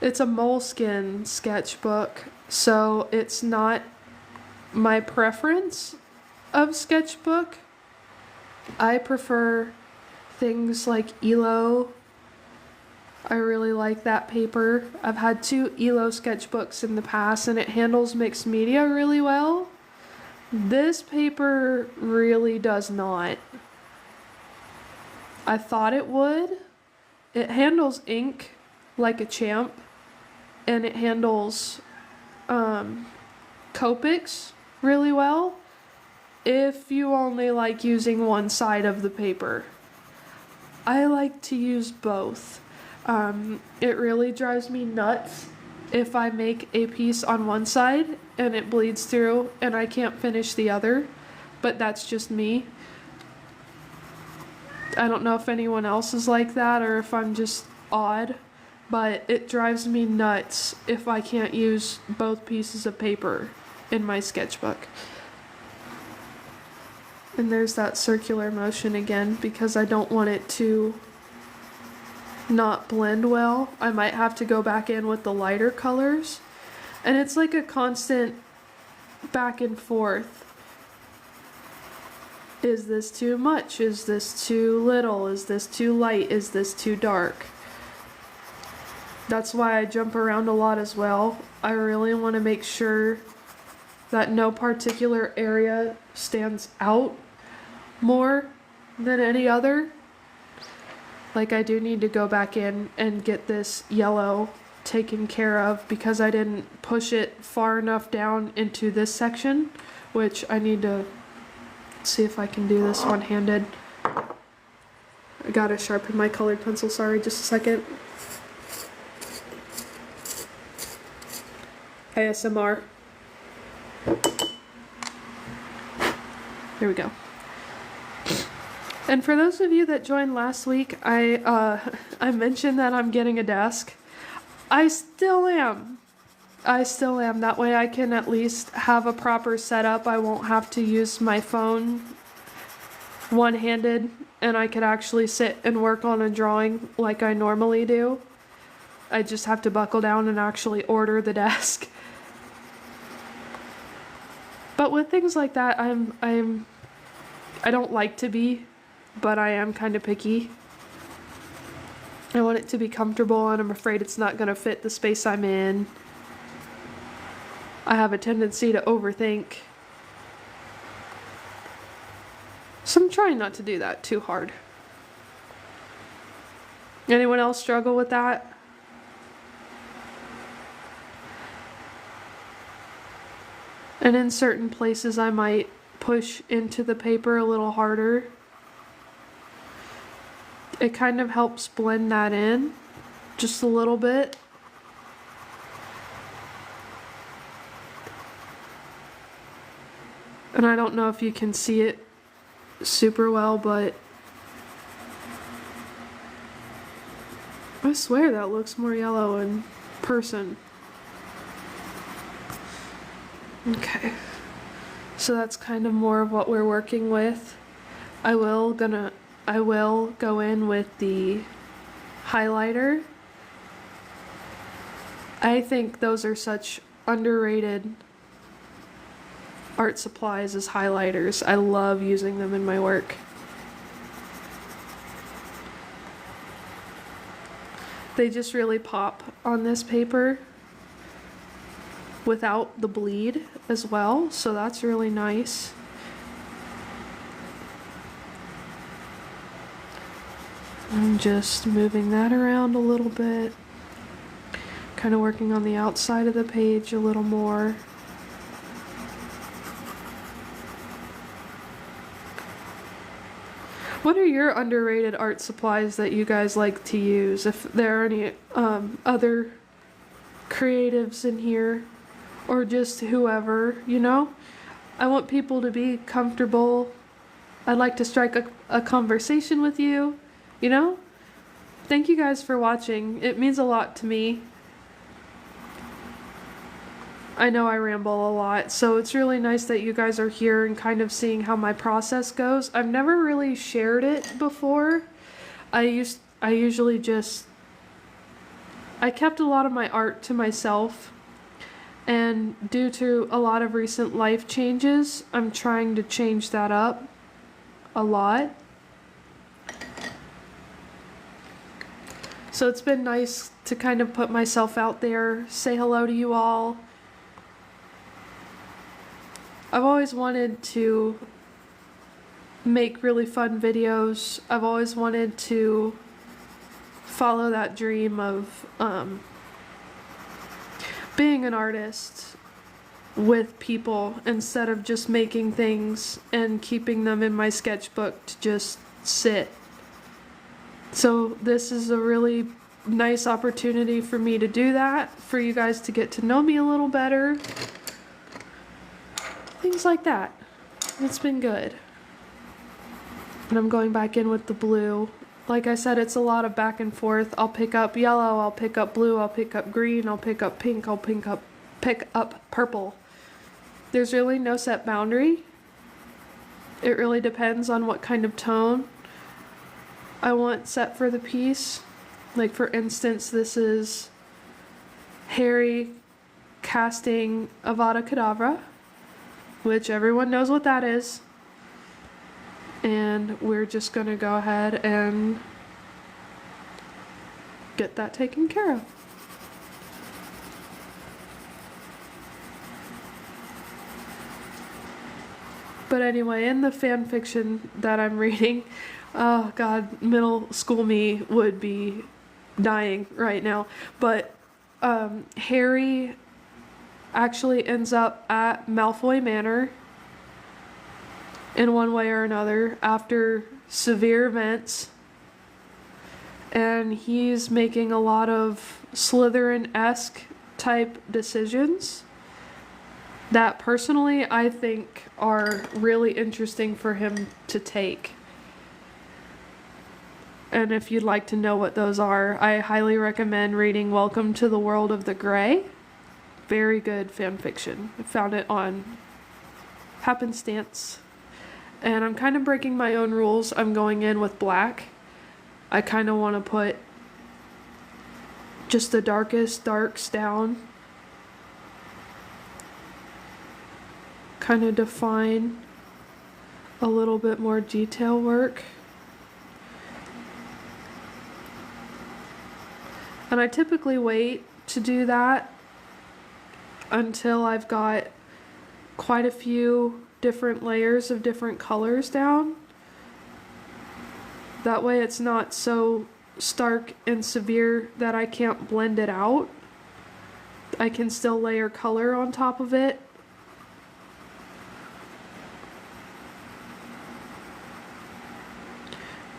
It's a moleskin sketchbook, so it's not my preference of sketchbook. I prefer things like ELO. I really like that paper. I've had 2 ELO sketchbooks in the past, and it handles mixed media really well. This paper really does not. I thought it would. It handles ink like a champ, and it handles Copics really well if you only like using one side of the paper. I like to use both. It really drives me nuts if I make a piece on one side and it bleeds through and I can't finish the other, but that's just me. I don't know if anyone else is like that or if I'm just odd, but it drives me nuts if I can't use both pieces of paper in my sketchbook. And there's that circular motion again because I don't want it to not blend well. I might have to go back in with the lighter colors. And it's like a constant back and forth. Is this too much? Is this too little? Is this too light? Is this too dark? That's why I jump around a lot as well. I really want to make sure that no particular area stands out more than any other. Like I do need to go back in and get this yellow taken care of because I didn't push it far enough down into this section, which I need to see if I can do this one-handed. I gotta sharpen my colored pencil, sorry, just a second. ASMR. There we go. And for those of you that joined last week, I mentioned that I'm getting a desk. I still am. That way I can at least have a proper setup. I won't have to use my phone one-handed, and I could actually sit and work on a drawing like I normally do. I just have to buckle down and actually order the desk. But with things like that, I don't like to be, but I am kind of picky. I want it to be comfortable, and I'm afraid it's not going to fit the space I'm in. I have a tendency to overthink. So I'm trying not to do that too hard. Anyone else struggle with that? And in certain places I might push into the paper a little harder. It kind of helps blend that in just a little bit. And I don't know if you can see it super well, but I swear that looks more yellow in person. Okay, so that's kind of more of what we're working with. I will go in with the highlighter. I think those are such underrated art supplies as highlighters. I love using them in my work. They just really pop on this paper without the bleed as well, so that's really nice. I'm just moving that around a little bit, kind of working on the outside of the page a little more. What are your underrated art supplies that you guys like to use? If there are any other creatives in here, or just whoever, you know? I want people to be comfortable. I'd like to strike a conversation with you, you know? Thank you guys for watching. It means a lot to me. I know I ramble a lot, so it's really nice that you guys are here and kind of seeing how my process goes. I've never really shared it before. I usually just, I kept a lot of my art to myself, and due to a lot of recent life changes, I'm trying to change that up a lot. So it's been nice to kind of put myself out there, say hello to you all. I've always wanted to make really fun videos. I've always wanted to follow that dream of being an artist with people instead of just making things and keeping them in my sketchbook to just sit. So this is a really nice opportunity for me to do that, for you guys to get to know me a little better. Things like that. It's been good. And I'm going back in with the blue. Like I said, it's a lot of back and forth. I'll pick up yellow, I'll pick up blue, I'll pick up green, I'll pick up pink, I'll pick up purple. There's really no set boundary. It really depends on what kind of tone I want set for the piece. Like for instance, this is Harry casting Avada Kedavra, which everyone knows what that is. And we're just gonna go ahead and get that taken care of. But anyway, in the fan fiction that I'm reading, oh god, middle school me would be dying right now. But Harry actually ends up at Malfoy Manor in one way or another after severe events. And he's making a lot of Slytherin-esque type decisions that personally I think are really interesting for him to take. And if you'd like to know what those are, I highly recommend reading Welcome to the World of the Grey. Very good fan fiction. I found it on happenstance. And I'm kind of breaking my own rules. I'm going in with black. I kind of want to put just the darkest darks down. Kind of define a little bit more detail work. And I typically wait to do that until I've got quite a few different layers of different colors down. That way it's not so stark and severe that I can't blend it out. I can still layer color on top of it.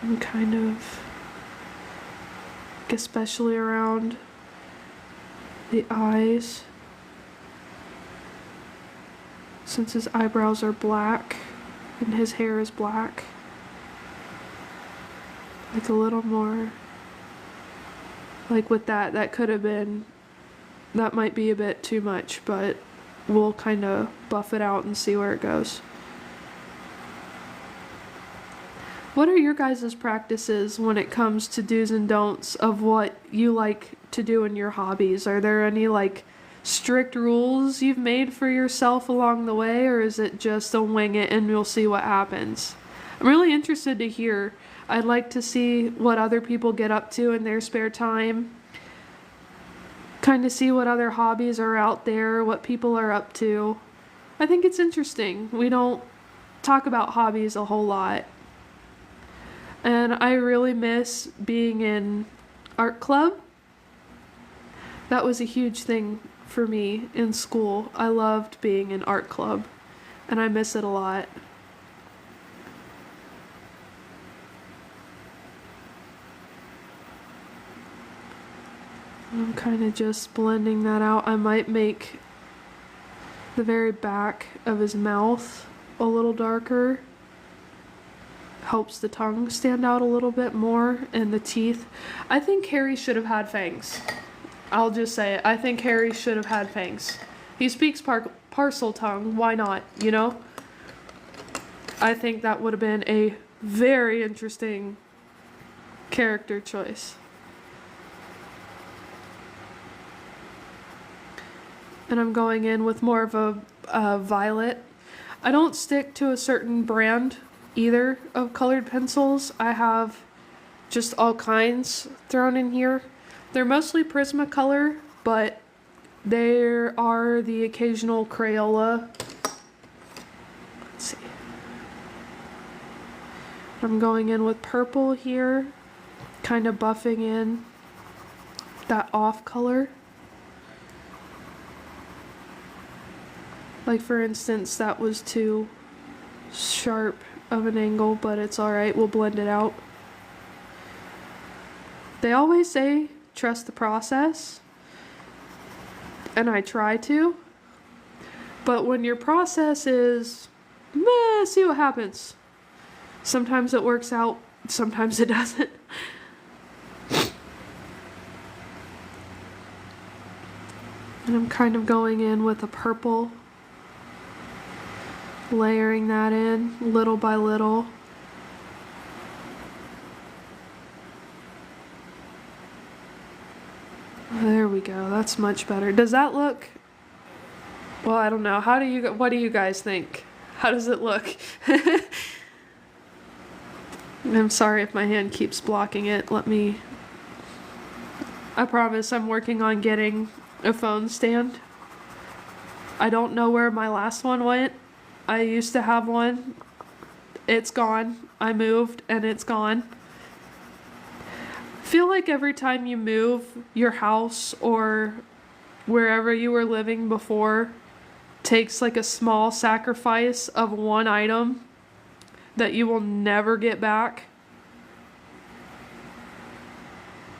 And kind of, especially around the eyes, since his eyebrows are black and his hair is black, like a little more, like with that could have been, that might be a bit too much, but we'll kind of buff it out and see where it goes. What are your guys' practices when it comes to do's and don'ts of what you like to do in your hobbies? Are there any like strict rules you've made for yourself along the way, or is it just a wing it and you'll see what happens? I'm really interested to hear. I'd like to see what other people get up to in their spare time. Kind of see what other hobbies are out there, what people are up to. I think it's interesting. We don't talk about hobbies a whole lot. And I really miss being in art club. That was a huge thing for me in school. I loved being in art club, and I miss it a lot. I'm kind of just blending that out. I might make the very back of his mouth a little darker. Helps the tongue stand out a little bit more, and the teeth. I think Harry should have had fangs. I'll just say it. I think Harry should have had fangs. He speaks parcel tongue. Why not, you know? I think that would have been a very interesting character choice. And I'm going in with more of a violet. I don't stick to a certain brand either of colored pencils. I have just all kinds thrown in here. They're mostly Prismacolor, but there are the occasional Crayola. Let's see. I'm going in with purple here, kind of buffing in that off color. Like for instance, that was too sharp of an angle, but it's alright, we'll blend it out. They always say trust the process, and I try to, but when your process is meh, see what happens, Sometimes it works out, sometimes it doesn't. And I'm kind of going in with a purple, layering that in little by little. There we go. That's much better. Does that look? Well, I don't know. What do you guys think? How does it look? I'm sorry if my hand keeps blocking it. I promise I'm working on getting a phone stand. I don't know where my last one went. I used to have one. It's gone. I moved and it's gone. I feel like every time you move your house or wherever you were living before takes like a small sacrifice of one item that you will never get back.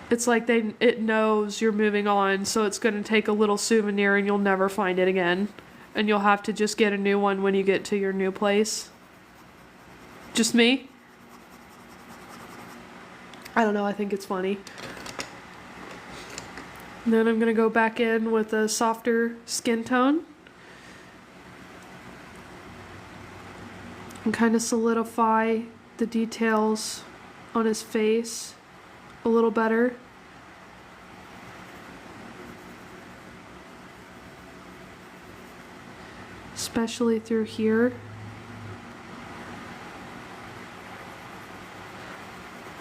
It's like it knows you're moving on, so it's going to take a little souvenir and you'll never find it again. And you'll have to just get a new one when you get to your new place. Just me? I don't know, I think it's funny. And then I'm going to go back in with a softer skin tone. And kind of solidify the details on his face a little better. Especially through here.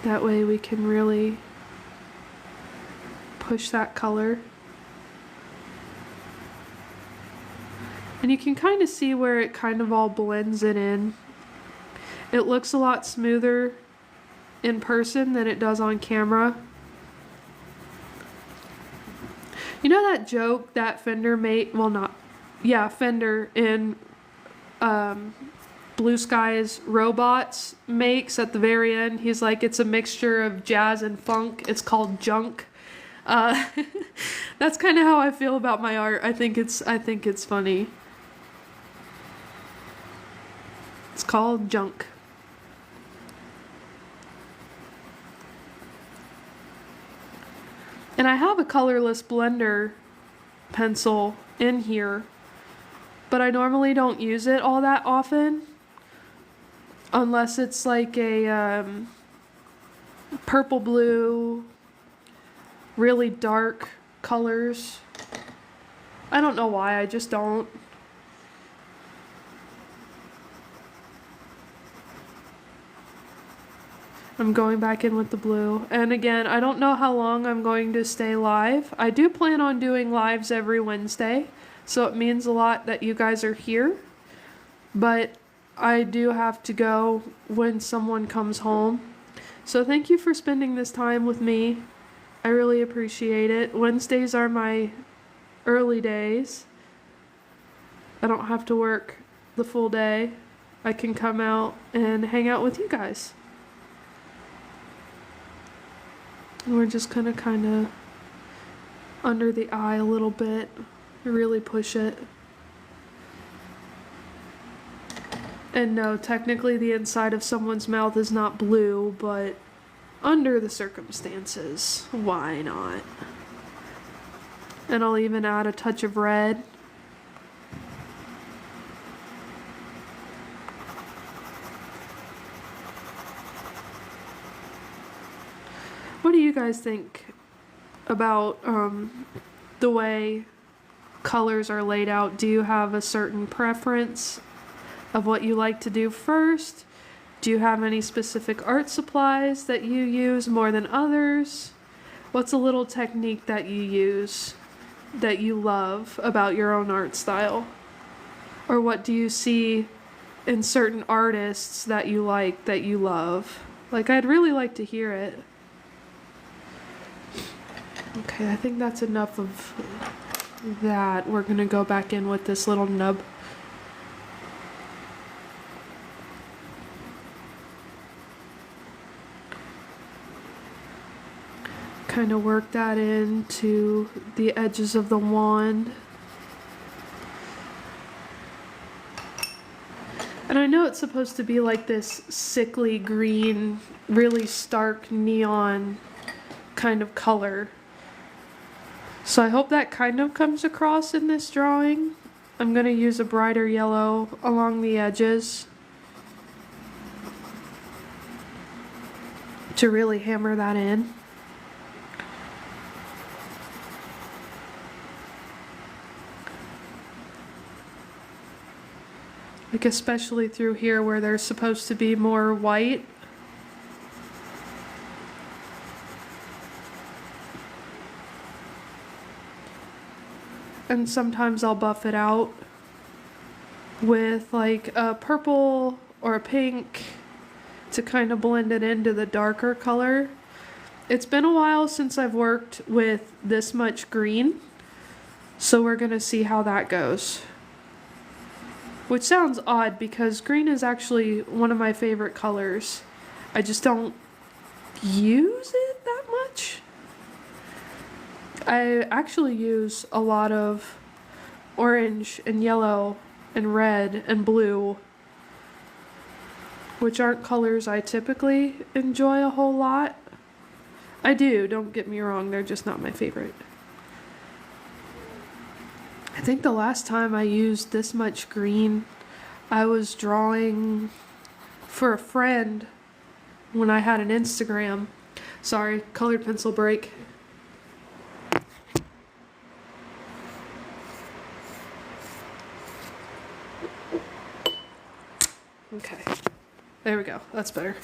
That way we can really push that color. And you can kind of see where it kind of all blends it in. It looks a lot smoother in person than it does on camera. You know that joke that Fender made? Well, not... Yeah, Fender in Blue Sky's Robots makes at the very end. He's like, it's a mixture of jazz and funk. It's called junk. That's kind of how I feel about my art. I think it's funny. It's called junk. And I have a colorless blender pencil in here, but I normally don't use it all that often unless it's like a purple blue, really dark colors. I don't know why, I just don't. I'm going back in with the blue. And again, I don't know how long I'm going to stay live. I do plan on doing lives every Wednesday, so it means a lot that you guys are here. But I do have to go when someone comes home. So thank you for spending this time with me. I really appreciate it. Wednesdays are my early days. I don't have to work the full day. I can come out and hang out with you guys. We're just gonna kind of under the eye a little bit, really push it. And no, technically the inside of someone's mouth is not blue, but under the circumstances, why not? And I'll even add a touch of red. What do you guys think about the way colors are laid out? Do you have a certain preference of what you like to do first? Do you have any specific art supplies that you use more than others? What's a little technique that you use that you love about your own art style? Or what do you see in certain artists that you like, that you love? Like, I'd really like to hear it. Okay, I think that's enough of that. We're gonna go back in with this little nub. Kind of work that into the edges of the wand. And I know it's supposed to be like this sickly green, really stark neon kind of color. So I hope that kind of comes across in this drawing. I'm going to use a brighter yellow along the edges to really hammer that in. Like especially through here where there's supposed to be more white. And sometimes I'll buff it out with like a purple or a pink to kind of blend it into the darker color. It's been a while since I've worked with this much green, so we're gonna see how that goes. Which sounds odd because green is actually one of my favorite colors. I just don't use it that much. I actually use a lot of orange and yellow and red and blue, which aren't colors I typically enjoy a whole lot. I do, don't get me wrong, they're just not my favorite. I think the last time I used this much green, I was drawing for a friend when I had an Instagram. Sorry, colored pencil break. Okay, there we go, that's better.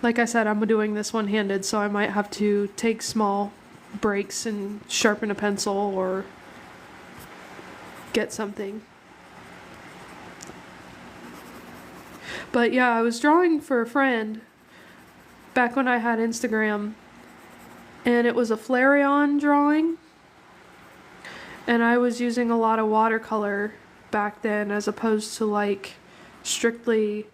Like I said, I'm doing this one-handed, so I might have to take small breaks and sharpen a pencil or get something. But yeah, I was drawing for a friend back when I had Instagram, and it was a Flareon drawing, and I was using a lot of watercolor back then as opposed to like strictly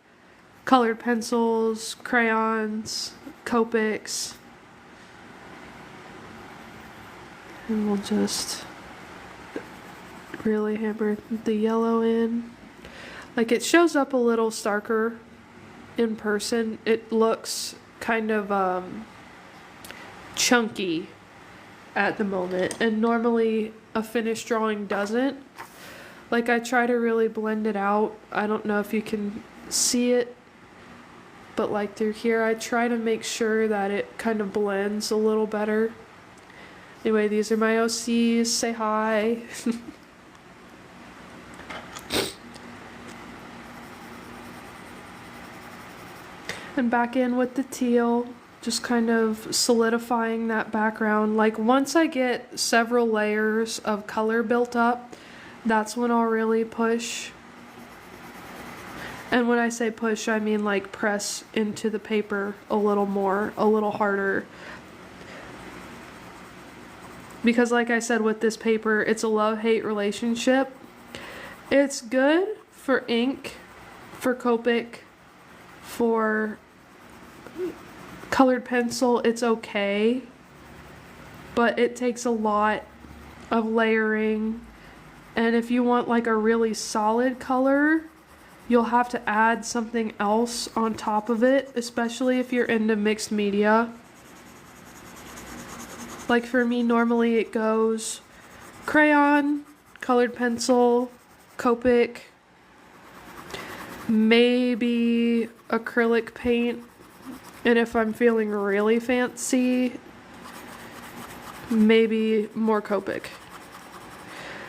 colored pencils, crayons, Copics. And we'll just really hammer the yellow in. Like it shows up a little starker in person. It looks kind of chunky at the moment, and normally a finished drawing doesn't. Like I try to really blend it out. I don't know if you can see it, but like through here I try to make sure that it kind of blends a little better. Anyway, these are my OCs. Say hi. And back in with the teal, just kind of solidifying that background. Like once I get several layers of color built up, that's when I'll really push. And when I say push, I mean like press into the paper a little more, a little harder. Because like I said with this paper, it's a love-hate relationship. It's good for ink, for Copic, for colored pencil, it's okay. But it takes a lot of layering. And if you want like a really solid color, you'll have to add something else on top of it, especially if you're into mixed media. Like for me, normally it goes crayon, colored pencil, Copic, maybe acrylic paint, and if I'm feeling really fancy, maybe more Copic.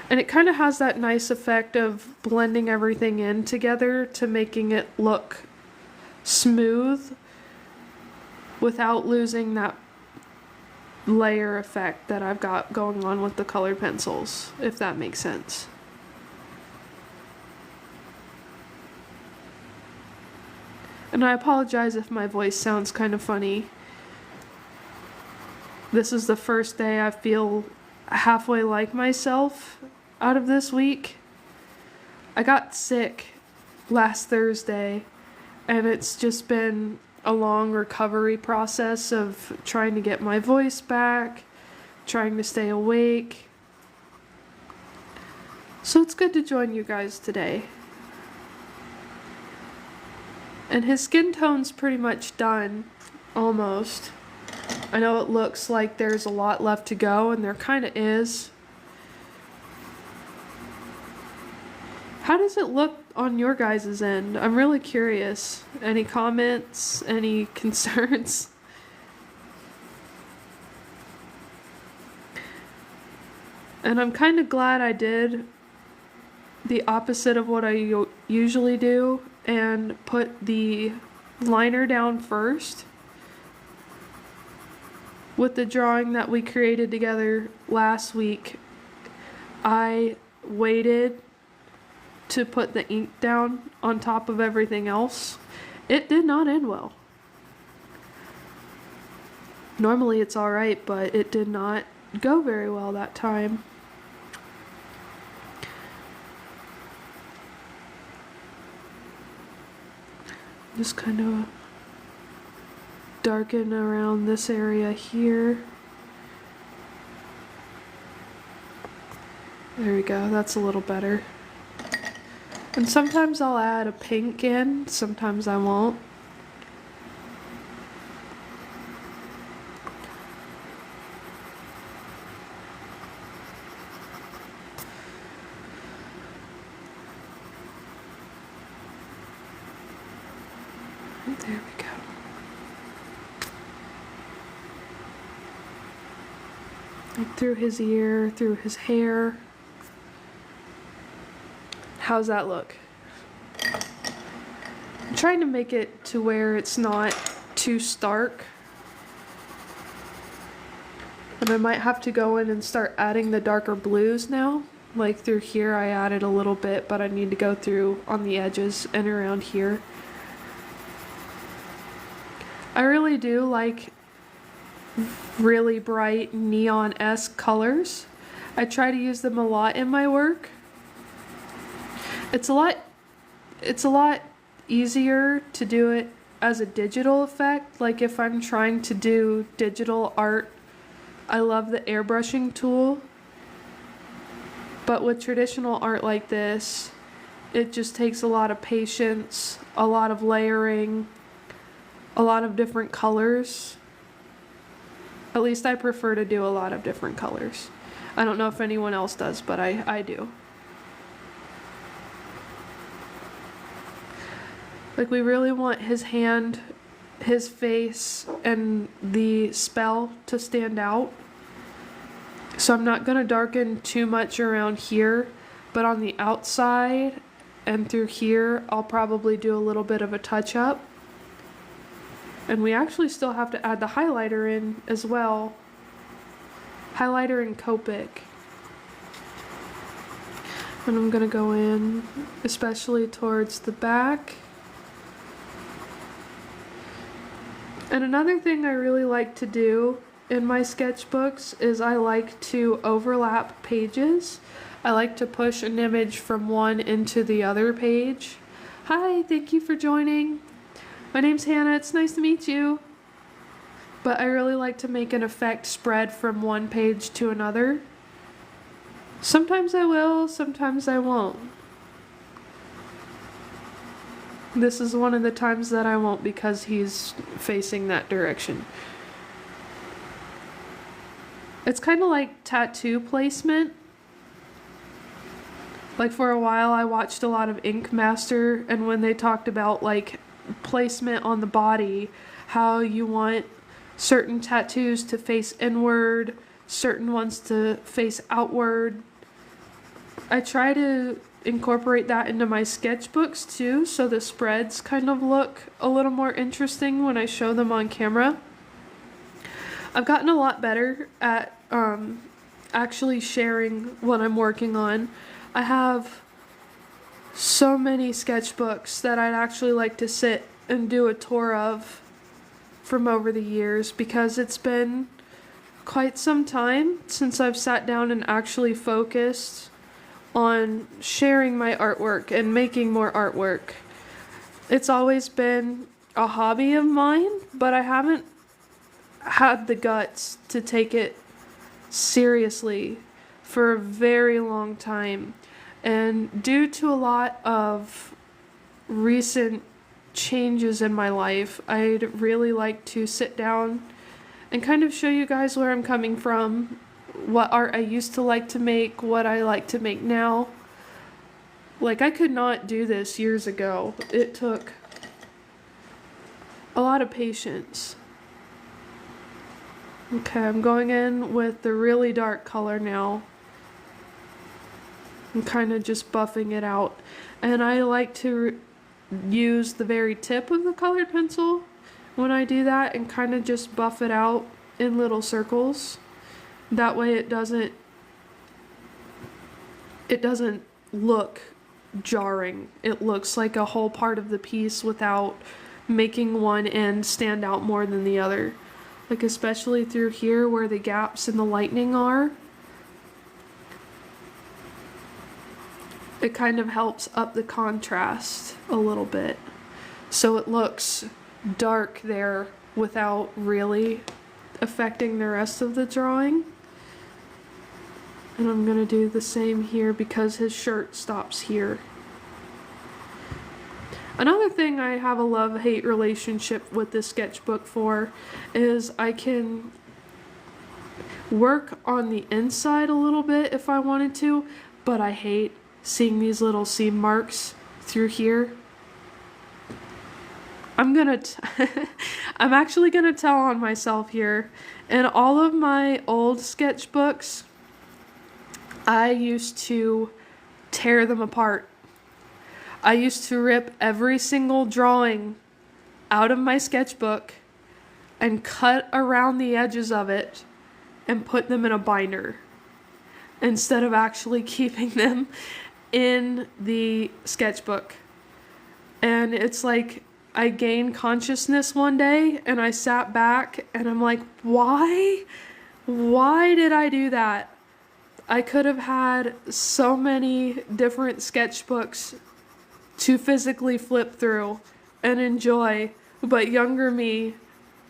And it kind of has that nice effect of blending everything in together to making it look smooth without losing that layer effect that I've got going on with the colored pencils, if that makes sense. And I apologize if my voice sounds kind of funny. This is the first day I feel halfway like myself out of this week. I got sick last Thursday, and it's just been a long recovery process of trying to get my voice back, trying to stay awake. So it's good to join you guys today. And his skin tone's pretty much done, almost. I know it looks like there's a lot left to go, and there kind of is. How does it look on your guys' end? I'm really curious. Any comments? Any concerns? And I'm kind of glad I did the opposite of what I usually do and put the liner down first. With the drawing that we created together last week, I waited to put the ink down on top of everything else. It did not end well. Normally it's alright, but it did not go very well that time. Just kind of darken around this area here. There we go, that's a little better. And sometimes I'll add a pink in, sometimes I won't. There we go. Like through his ear, through his hair. How's that look? I'm trying to make it to where it's not too stark. And I might have to go in and start adding the darker blues now. Like through here I added a little bit, but I need to go through on the edges and around here. I really do like really bright neon-esque colors. I try to use them a lot in my work. It's a lot easier to do it as a digital effect. Like if I'm trying to do digital art, I love the airbrushing tool. But with traditional art like this, it just takes a lot of patience, a lot of layering, a lot of different colors. At least I prefer to do a lot of different colors. I don't know if anyone else does, but I do. Like we really want his hand, his face, and the spell to stand out. So I'm not going to darken too much around here, but on the outside and through here, I'll probably do a little bit of a touch up. And we actually still have to add the highlighter in as well. Highlighter and Copic. And I'm going to go in, especially towards the back. And another thing I really like to do in my sketchbooks is I like to overlap pages. I like to push an image from one into the other page. Hi, thank you for joining. My name's Hannah, it's nice to meet you. But I really like to make an effect spread from one page to another. Sometimes I will, sometimes I won't. This is one of the times that I won't because he's facing that direction. It's kind of like tattoo placement. Like for a while I watched a lot of Ink Master, and when they talked about like placement on the body, how you want certain tattoos to face inward, certain ones to face outward. I try to incorporate that into my sketchbooks too, so the spreads kind of look a little more interesting when I show them on camera. I've gotten a lot better at actually sharing what I'm working on. I have so many sketchbooks that I'd actually like to sit and do a tour of from over the years, because it's been quite some time since I've sat down and actually focused on sharing my artwork and making more artwork. It's always been a hobby of mine, but I haven't had the guts to take it seriously for a very long time. And due to a lot of recent changes in my life, I'd really like to sit down and kind of show you guys where I'm coming from, what art I used to like to make, what I like to make now. Like, I could not do this years ago. It took a lot of patience. Okay, I'm going in with the really dark color now. I'm kind of just buffing it out. And I like to use the very tip of the colored pencil when I do that and kind of just buff it out in little circles. That way it doesn't look jarring. It looks like a whole part of the piece without making one end stand out more than the other. Like especially through here where the gaps in the lightning are. It kind of helps up the contrast a little bit. So it looks dark there without really affecting the rest of the drawing. And I'm gonna do the same here because his shirt stops here. Another thing I have a love-hate relationship with this sketchbook for is I can work on the inside a little bit if I wanted to, but I hate seeing these little seam marks through here. I'm actually gonna tell on myself here. In all of my old sketchbooks, I used to tear them apart. I used to rip every single drawing out of my sketchbook and cut around the edges of it and put them in a binder instead of actually keeping them in the sketchbook. And it's like I gained consciousness one day and I sat back and I'm like, why did I do that? I could have had so many different sketchbooks to physically flip through and enjoy, but younger me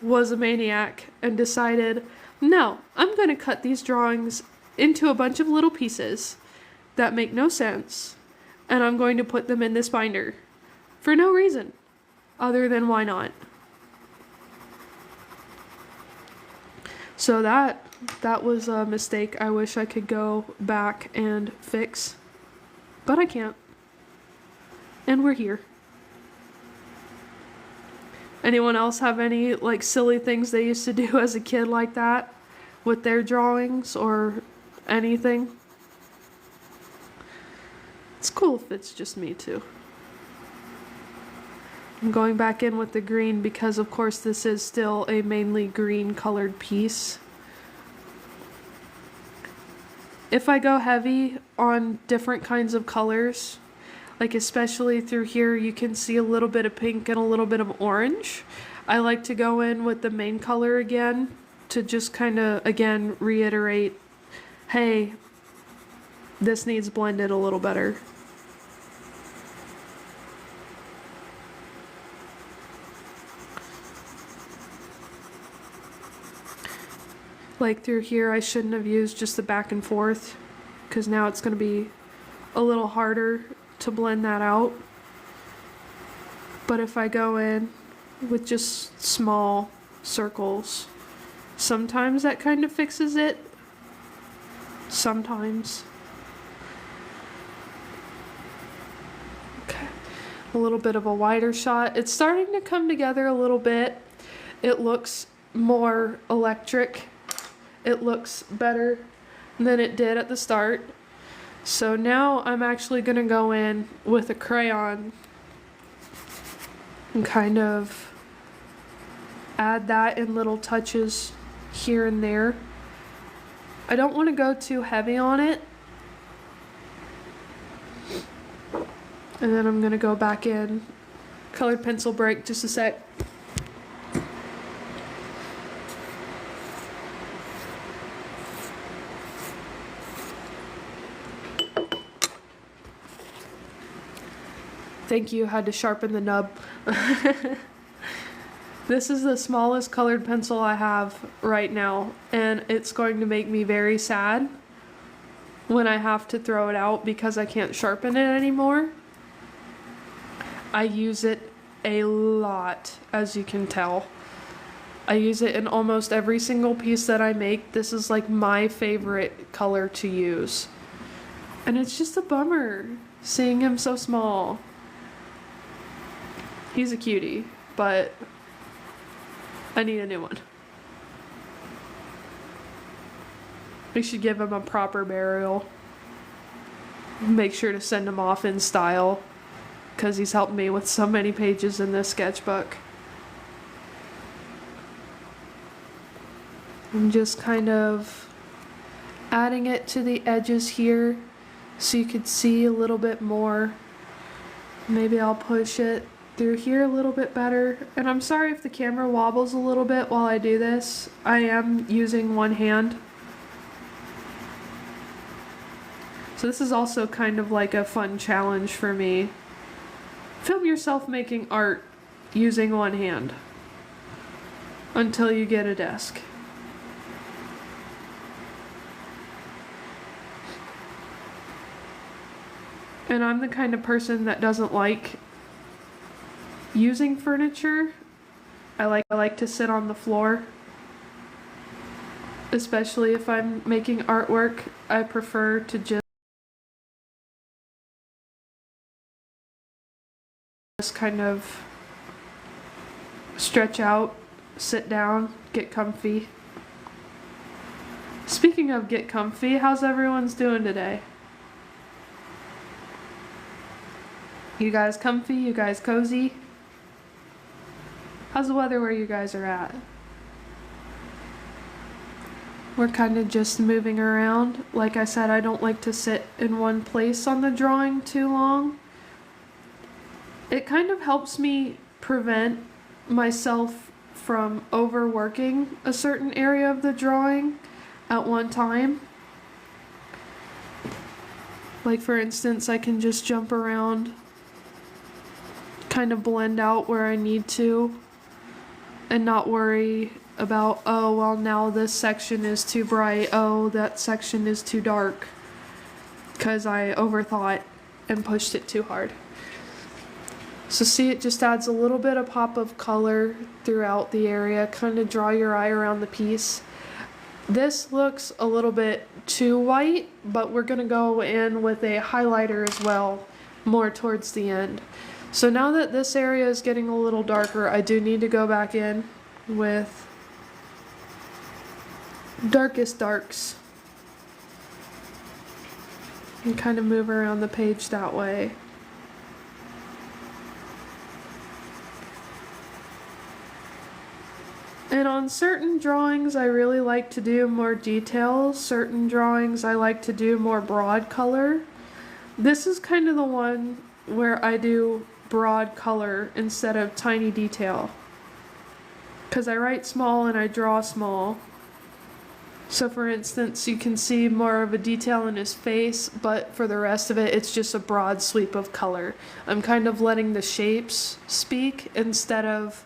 was a maniac and decided, no, I'm going to cut these drawings into a bunch of little pieces that make no sense, and I'm going to put them in this binder for no reason other than why not. So that was a mistake I wish I could go back and fix, but I can't. And we're here. Anyone else have any like silly things they used to do as a kid like that with their drawings or anything? It's cool if it's just me too. I'm going back in with the green because of course this is still a mainly green colored piece. If I go heavy on different kinds of colors, like especially through here, you can see a little bit of pink and a little bit of orange. I like to go in with the main color again to just kind of, again, reiterate, hey, this needs blended a little better. Like through here, I shouldn't have used just the back and forth because now it's going to be a little harder to blend that out. But if I go in with just small circles, sometimes that kind of fixes it. Sometimes. Okay. A little bit of a wider shot. It's starting to come together a little bit. It looks more electric. It looks better than it did at the start. So now I'm actually going to go in with a crayon and kind of add that in little touches here and there. I don't want to go too heavy on it. And then I'm going to go back in. Colored pencil break, just a sec. Thank you, had to sharpen the nub. This is the smallest colored pencil I have right now, and it's going to make me very sad when I have to throw it out because I can't sharpen it anymore. I use it a lot, as you can tell. I use it in almost every single piece that I make. This is like my favorite color to use. And it's just a bummer seeing him so small. He's a cutie, but I need a new one. We should give him a proper burial. Make sure to send him off in style, because he's helped me with so many pages in this sketchbook. I'm just kind of adding it to the edges here so you could see a little bit more. Maybe I'll push it through here a little bit better. And I'm sorry if the camera wobbles a little bit while I do this. I am using one hand. So this is also kind of like a fun challenge for me. Film yourself making art using one hand until you get a desk. And I'm the kind of person that doesn't like using furniture. I like to sit on the floor. Especially if I'm making artwork, I prefer to just kind of stretch out, sit down, get comfy. Speaking of get comfy, how's everyone's doing today? You guys comfy? You guys cozy? How's the weather where you guys are at? We're kind of just moving around. Like I said, I don't like to sit in one place on the drawing too long. It kind of helps me prevent myself from overworking a certain area of the drawing at one time. Like for instance, I can just jump around, kind of blend out where I need to, and not worry about, oh, well, now this section is too bright, oh, that section is too dark, because I overthought and pushed it too hard. So see, it just adds a little bit of pop of color throughout the area, kind of draw your eye around the piece. This looks a little bit too white, but we're going to go in with a highlighter as well, more towards the end. So now that this area is getting a little darker, I do need to go back in with darkest darks and kind of move around the page that way. And on certain drawings I really like to do more detail, certain drawings I like to do more broad color. This is kind of the one where I do broad color instead of tiny detail, because I write small and I draw small. So for instance, you can see more of a detail in his face, but for the rest of it, it's just a broad sweep of color. I'm kind of letting the shapes speak instead of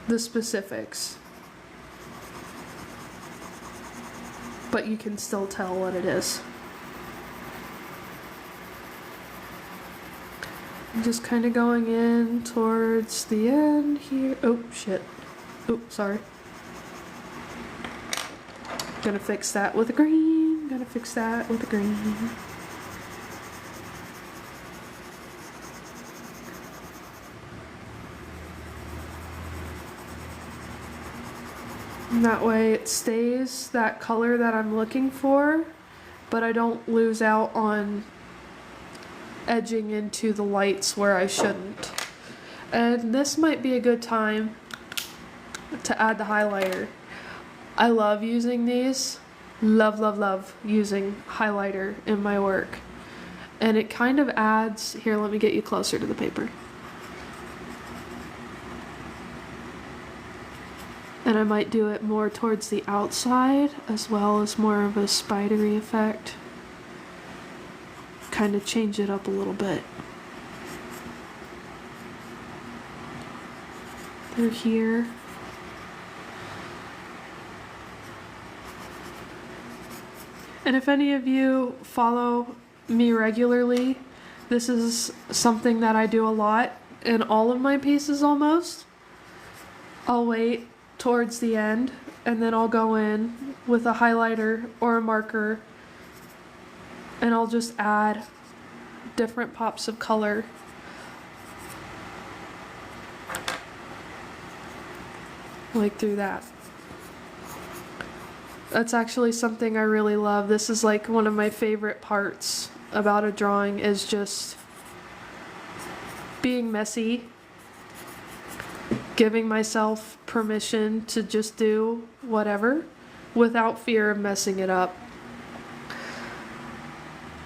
the specifics. But you can still tell what it is. I'm just kind of going in towards the end here. Oh, shit. Oh, sorry. Gonna fix that with a green. Gonna fix that with a green. And that way it stays that color that I'm looking for, but I don't lose out on edging into the lights where I shouldn't. And this might be a good time to add the highlighter. I love using these. Love, love, love using highlighter in my work. And it kind of adds, here, let me get you closer to the paper. And I might do it more towards the outside as well as more of a spidery effect. Kind of change it up a little bit. Through here. And if any of you follow me regularly, this is something that I do a lot. in all of my pieces almost. I'll wait towards the end and then I'll go in with a highlighter or a marker and I'll just add different pops of color. Like through that. That's actually something I really love. This is like one of my favorite parts about a drawing, is just being messy, giving myself permission to just do whatever without fear of messing it up.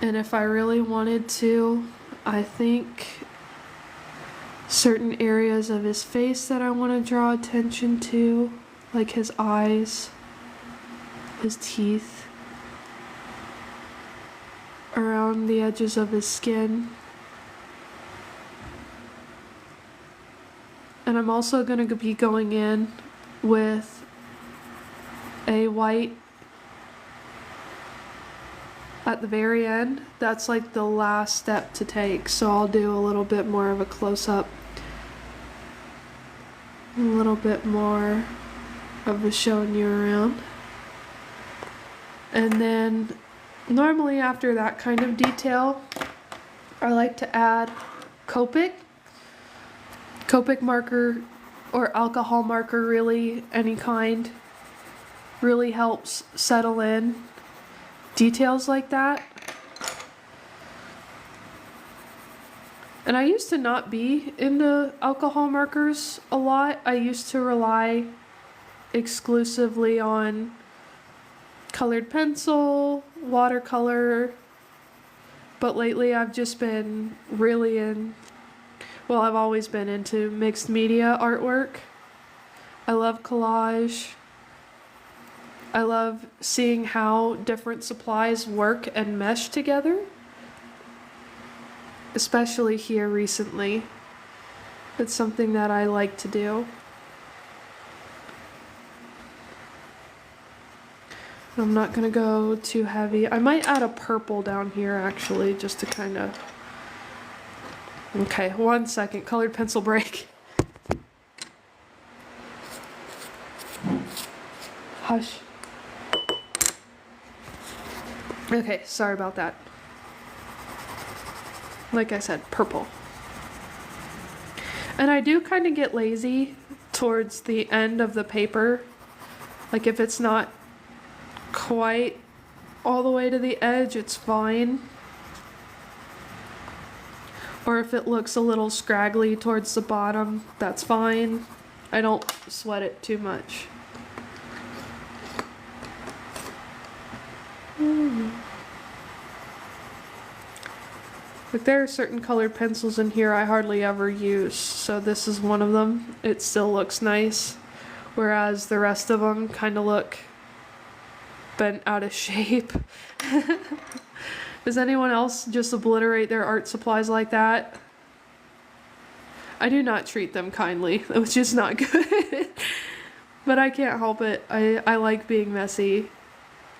And if I really wanted to, I think certain areas of his face that I want to draw attention to, like his eyes, his teeth, around the edges of his skin. And I'm also going to be going in with a white at the very end. That's like the last step to take, so I'll do a little bit more of a close-up, a little bit more of the showing you around. And then normally after that kind of detail, I like to add Copic marker or alcohol marker, really, any kind, really helps settle in details like that. And I used to not be into alcohol markers a lot. I used to rely exclusively on colored pencil, watercolor, but lately I've just been really I've always been into mixed media artwork. I love collage. I love seeing how different supplies work and mesh together, especially here recently. It's something that I like to do. I'm not gonna go too heavy. I might add a purple down here actually, just to kind of... Okay, 1 second, colored pencil break. Hush. Okay, sorry about that. Like I said, purple. And I do kind of get lazy towards the end of the paper. Like if it's not quite all the way to the edge, it's fine. Or if it looks a little scraggly towards the bottom, that's fine. I don't sweat it too much. Like there are certain colored pencils in here I hardly ever use, so this is one of them. It still looks nice, whereas the rest of them kind of look bent out of shape. Does anyone else just obliterate their art supplies like that? I do not treat them kindly, which is not good. But I can't help it. I like being messy.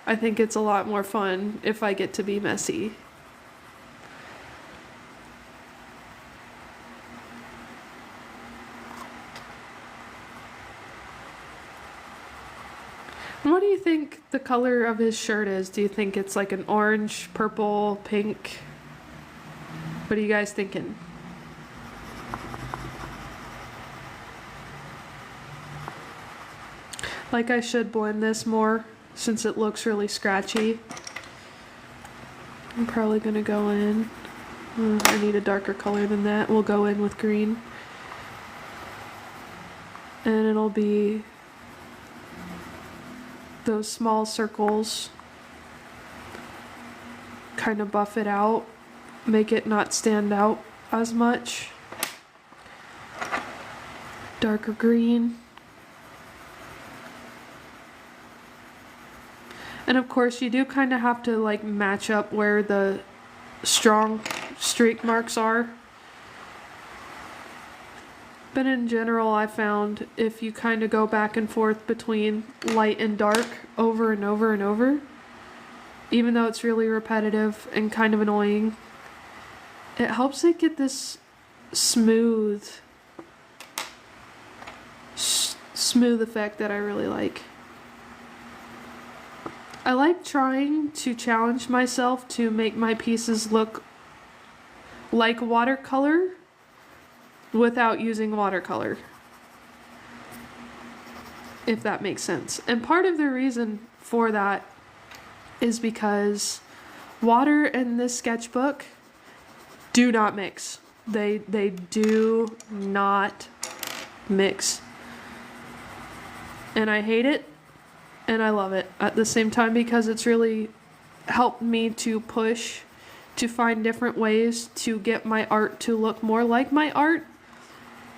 I think it's a lot more fun if I get to be messy. What do you think the color of his shirt is? Do you think it's like an orange, purple, pink? What are you guys thinking? Like I should blend this more since it looks really scratchy. I'm probably gonna go in. I need a darker color than that. We'll go in with green. And it'll be those small circles, kind of buff it out, make it not stand out as much. Darker green. And of course you do kind of have to like match up where the strong streak marks are. But in general, I found if you kind of go back and forth between light and dark over and over and over, even though it's really repetitive and kind of annoying, it helps it get this smooth smooth effect that I really like. I like trying to challenge myself to make my pieces look like watercolor without using watercolor, if that makes sense. And part of the reason for that is because water and this sketchbook do not mix. They do not mix. And I hate it and I love it at the same time, because it's really helped me to push to find different ways to get my art to look more like my art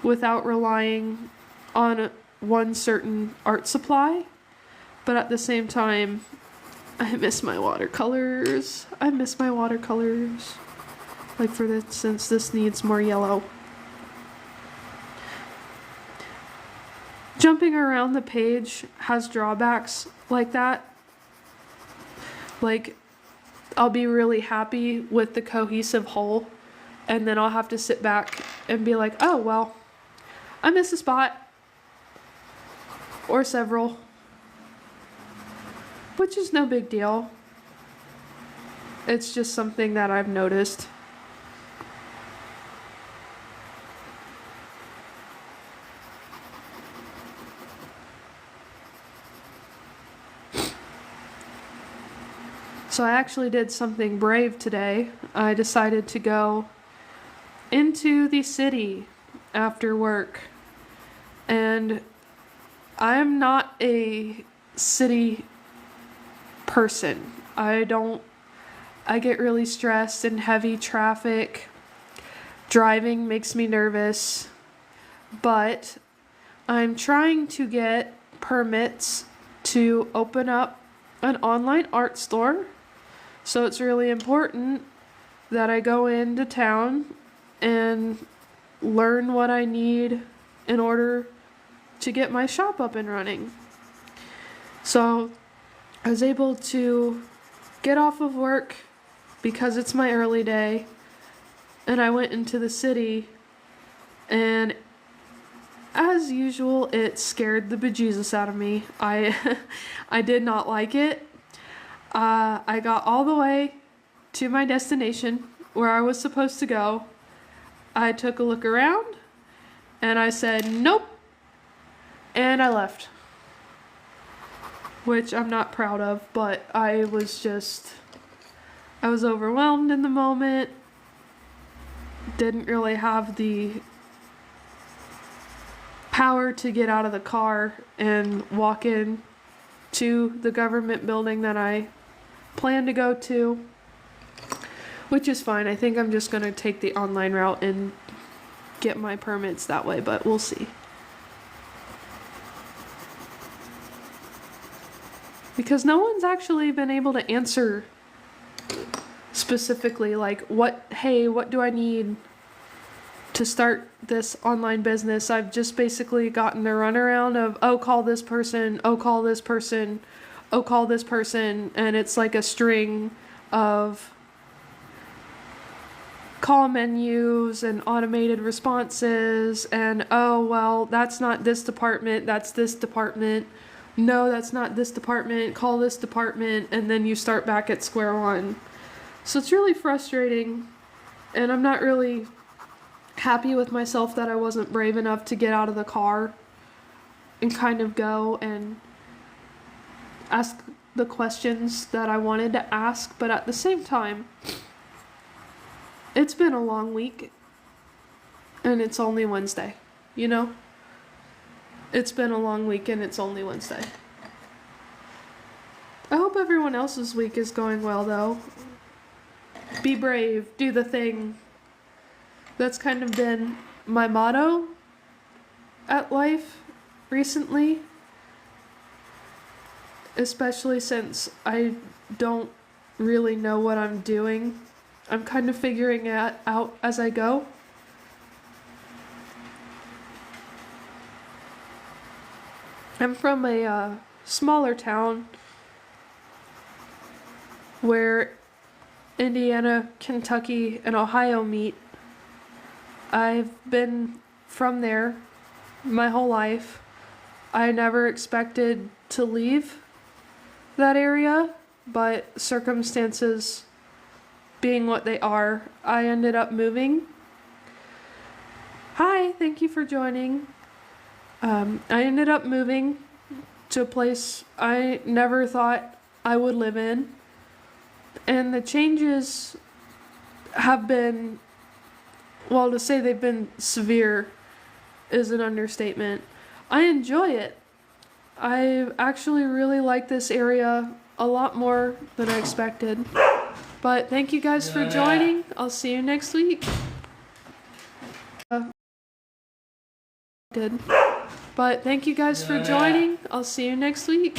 without relying on one certain art supply. But at the same time, I miss my watercolors. Like, for instance, this needs more yellow. Jumping around the page has drawbacks like that. Like, I'll be really happy with the cohesive whole, and then I'll have to sit back and be like, oh, well, I missed a spot. Or several. Which is no big deal. It's just something that I've noticed. So I actually did something brave today. I decided to go into the city after work. And I'm not a city person. I get really stressed in heavy traffic. Driving makes me nervous. But I'm trying to get permits to open up an online art store. So it's really important that I go into town and learn what I need in order to get my shop up and running. So I was able to get off of work because it's my early day, and I went into the city, and as usual, it scared the bejesus out of me. I did not like it. I got all the way to my destination where I was supposed to go. I took a look around and I said, nope. And I left. Which I'm not proud of, but I was overwhelmed in the moment. Didn't really have the power to get out of the car and walk in to the government building that I plan to go to, which is fine. I think I'm just going to take the online route and get my permits that way, but we'll see. Because no one's actually been able to answer specifically, like, what do I need to start this online business? I've just basically gotten a runaround of, oh, call this person, oh, call this person, oh, call this person, and it's like a string of call menus and automated responses, and oh, well, that's not this department, that's this department. No, that's not this department, call this department, and then you start back at square one. So it's really frustrating, and I'm not really happy with myself that I wasn't brave enough to get out of the car and kind of go and ask the questions that I wanted to ask. But at the same time, it's been a long week and it's only Wednesday, you know? It's been a long week and it's only Wednesday. I hope everyone else's week is going well, though. Be brave, do the thing. That's kind of been my motto at life recently. Especially since I don't really know what I'm doing. I'm kind of figuring it out as I go. I'm from a smaller town where Indiana, Kentucky, and Ohio meet. I've been from there my whole life. I never expected to leave that area, but circumstances being what they are, I ended up moving. Hi, thank you for joining. I ended up moving to a place I never thought I would live in, and the changes have been, well, to say they've been severe is an understatement. I enjoy it. I actually really like this area a lot more than I expected. But thank you guys for joining. I'll see you next week. But thank you guys for joining. I'll see you next week.